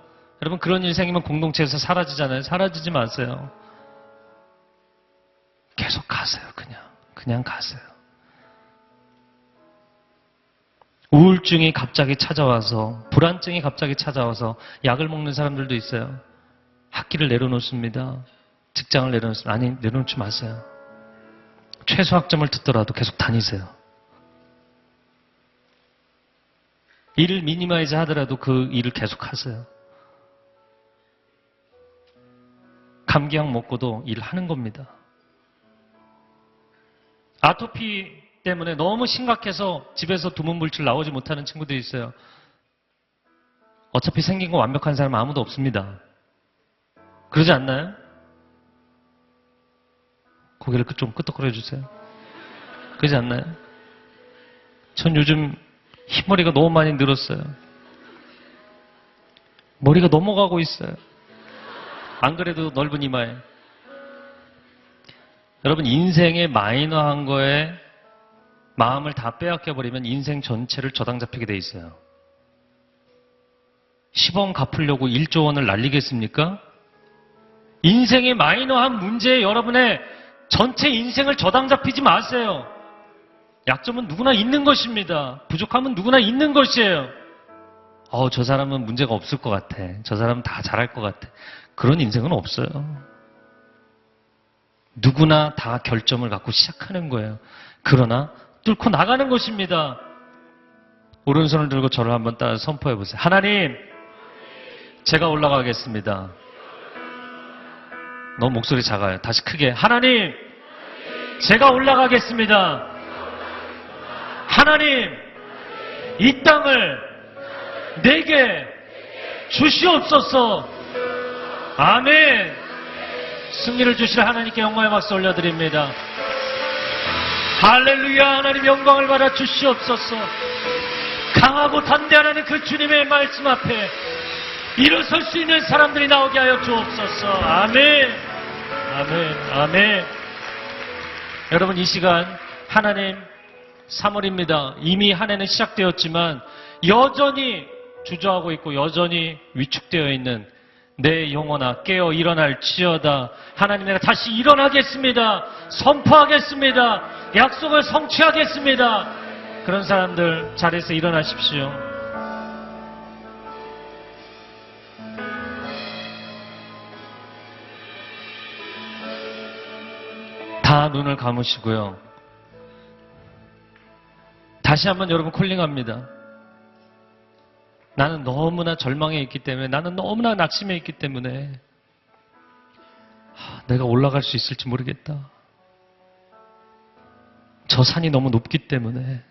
여러분 그런 일 생기면 공동체에서 사라지잖아요. 사라지지 마세요. 계속 가세요. 그냥 가세요. 우울증이 갑자기 찾아와서 불안증이 갑자기 찾아와서 약을 먹는 사람들도 있어요. 학기를 내려놓습니다. 직장을 내려놓습니다. 아니 내려놓지 마세요. 최소 학점을 듣더라도 계속 다니세요. 일을 미니마이즈 하더라도 그 일을 계속 하세요. 감기약 먹고도 일하는 겁니다. 아토피 때문에 너무 심각해서 집에서 두문불출 나오지 못하는 친구들이 있어요. 어차피 생긴 거 완벽한 사람 아무도 없습니다. 그러지 않나요? 고개를 좀 끄덕거려 주세요. 그러지 않나요? 전 요즘 흰머리가 너무 많이 늘었어요. 머리가 넘어가고 있어요. 안 그래도 넓은 이마에. 여러분 인생의 마이너한 거에 마음을 다 빼앗겨버리면 인생 전체를 저당 잡히게 돼 있어요. 10원 갚으려고 1조 원을 날리겠습니까? 인생의 마이너한 문제에 여러분의 전체 인생을 저당 잡히지 마세요. 약점은 누구나 있는 것입니다. 부족함은 누구나 있는 것이에요. 저 사람은 문제가 없을 것 같아. 저 사람은 다 잘할 것 같아. 그런 인생은 없어요. 누구나 다 결점을 갖고 시작하는 거예요. 그러나 뚫고 나가는 것입니다. 오른손을 들고 저를 한번 따라 선포해 보세요. 하나님, 제가 올라가겠습니다. 너무 목소리 작아요. 다시 크게. 하나님, 제가 올라가겠습니다. 하나님, 이 땅을 내게 주시옵소서. 아멘. 승리를 주실 하나님께 영광의 박수 올려드립니다. 할렐루야. 하나님 영광을 받아 주시옵소서. 강하고 담대한 그 주님의 말씀 앞에 일어설 수 있는 사람들이 나오게 하여 주옵소서. 아멘. 아멘. 아멘. 여러분 이 시간 하나님 3월입니다. 이미 한 해는 시작되었지만 여전히 주저하고 있고 여전히 위축되어 있는 내 영혼아 깨어 일어날지어다. 하나님 내가 다시 일어나겠습니다. 선포하겠습니다. 약속을 성취하겠습니다. 그런 사람들 자리에서 일어나십시오. 다 눈을 감으시고요. 다 다시 한번 여러분 콜링합니다. 나는 너무나 절망에 있기 때문에, 나는 너무나 낙심해 있기 때문에 내가 올라갈 수 있을지 모르겠다. 저 산이 너무 높기 때문에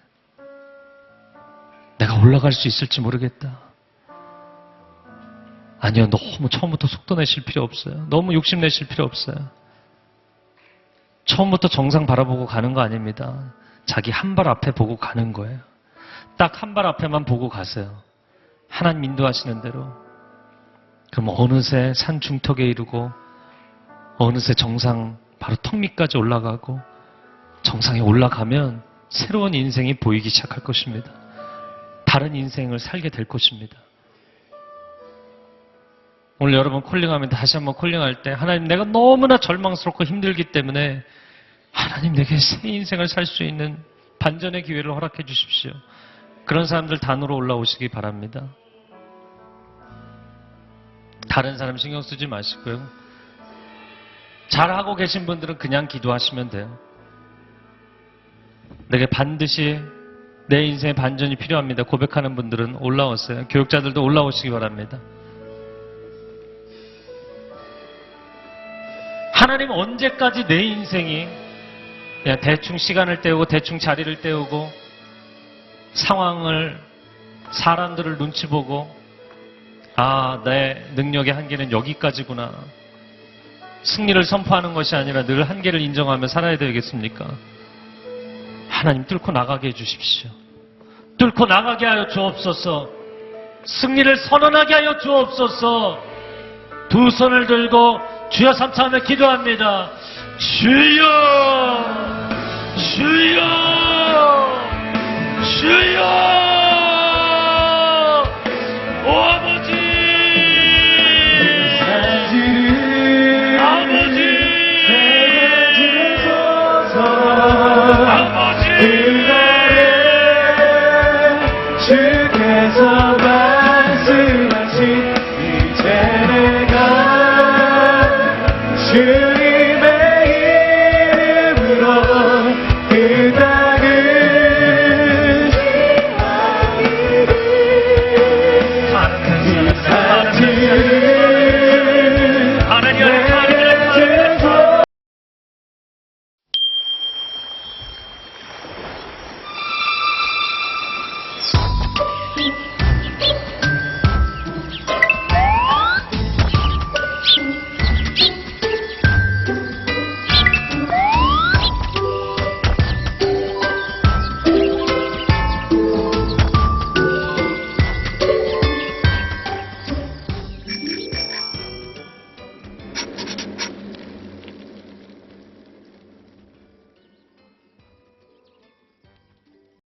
내가 올라갈 수 있을지 모르겠다. 아니요, 너무 처음부터 속도 내실 필요 없어요. 너무 욕심 내실 필요 없어요. 처음부터 정상 바라보고 가는 거 아닙니다. 자기 한 발 앞에 보고 가는 거예요. 딱 한 발 앞에만 보고 가세요. 하나님 인도하시는 대로. 그럼 어느새 산 중턱에 이르고 어느새 정상 바로 턱 밑까지 올라가고, 정상에 올라가면 새로운 인생이 보이기 시작할 것입니다. 다른 인생을 살게 될 것입니다. 오늘 여러분 콜링하면 다시 한번 콜링할 때, 하나님 내가 너무나 절망스럽고 힘들기 때문에 하나님 내게 새 인생을 살 수 있는 반전의 기회를 허락해 주십시오. 그런 사람들 단으로 올라오시기 바랍니다. 다른 사람 신경 쓰지 마시고요. 잘하고 계신 분들은 그냥 기도하시면 돼요. 내게 반드시 내 인생의 반전이 필요합니다. 고백하는 분들은 올라오세요. 교육자들도 올라오시기 바랍니다. 하나님 언제까지 내 인생이 그냥 대충 시간을 때우고 대충 자리를 때우고 상황을, 사람들을 눈치 보고 내 능력의 한계는 여기까지구나. 승리를 선포하는 것이 아니라 늘 한계를 인정하며 살아야 되겠습니까? 하나님 뚫고 나가게 해주십시오. 뚫고 나가게 하여 주옵소서. 승리를 선언하게 하여 주옵소서. 두 손을 들고 주여 삼창하며 기도합니다. 주여, 주여, 주여.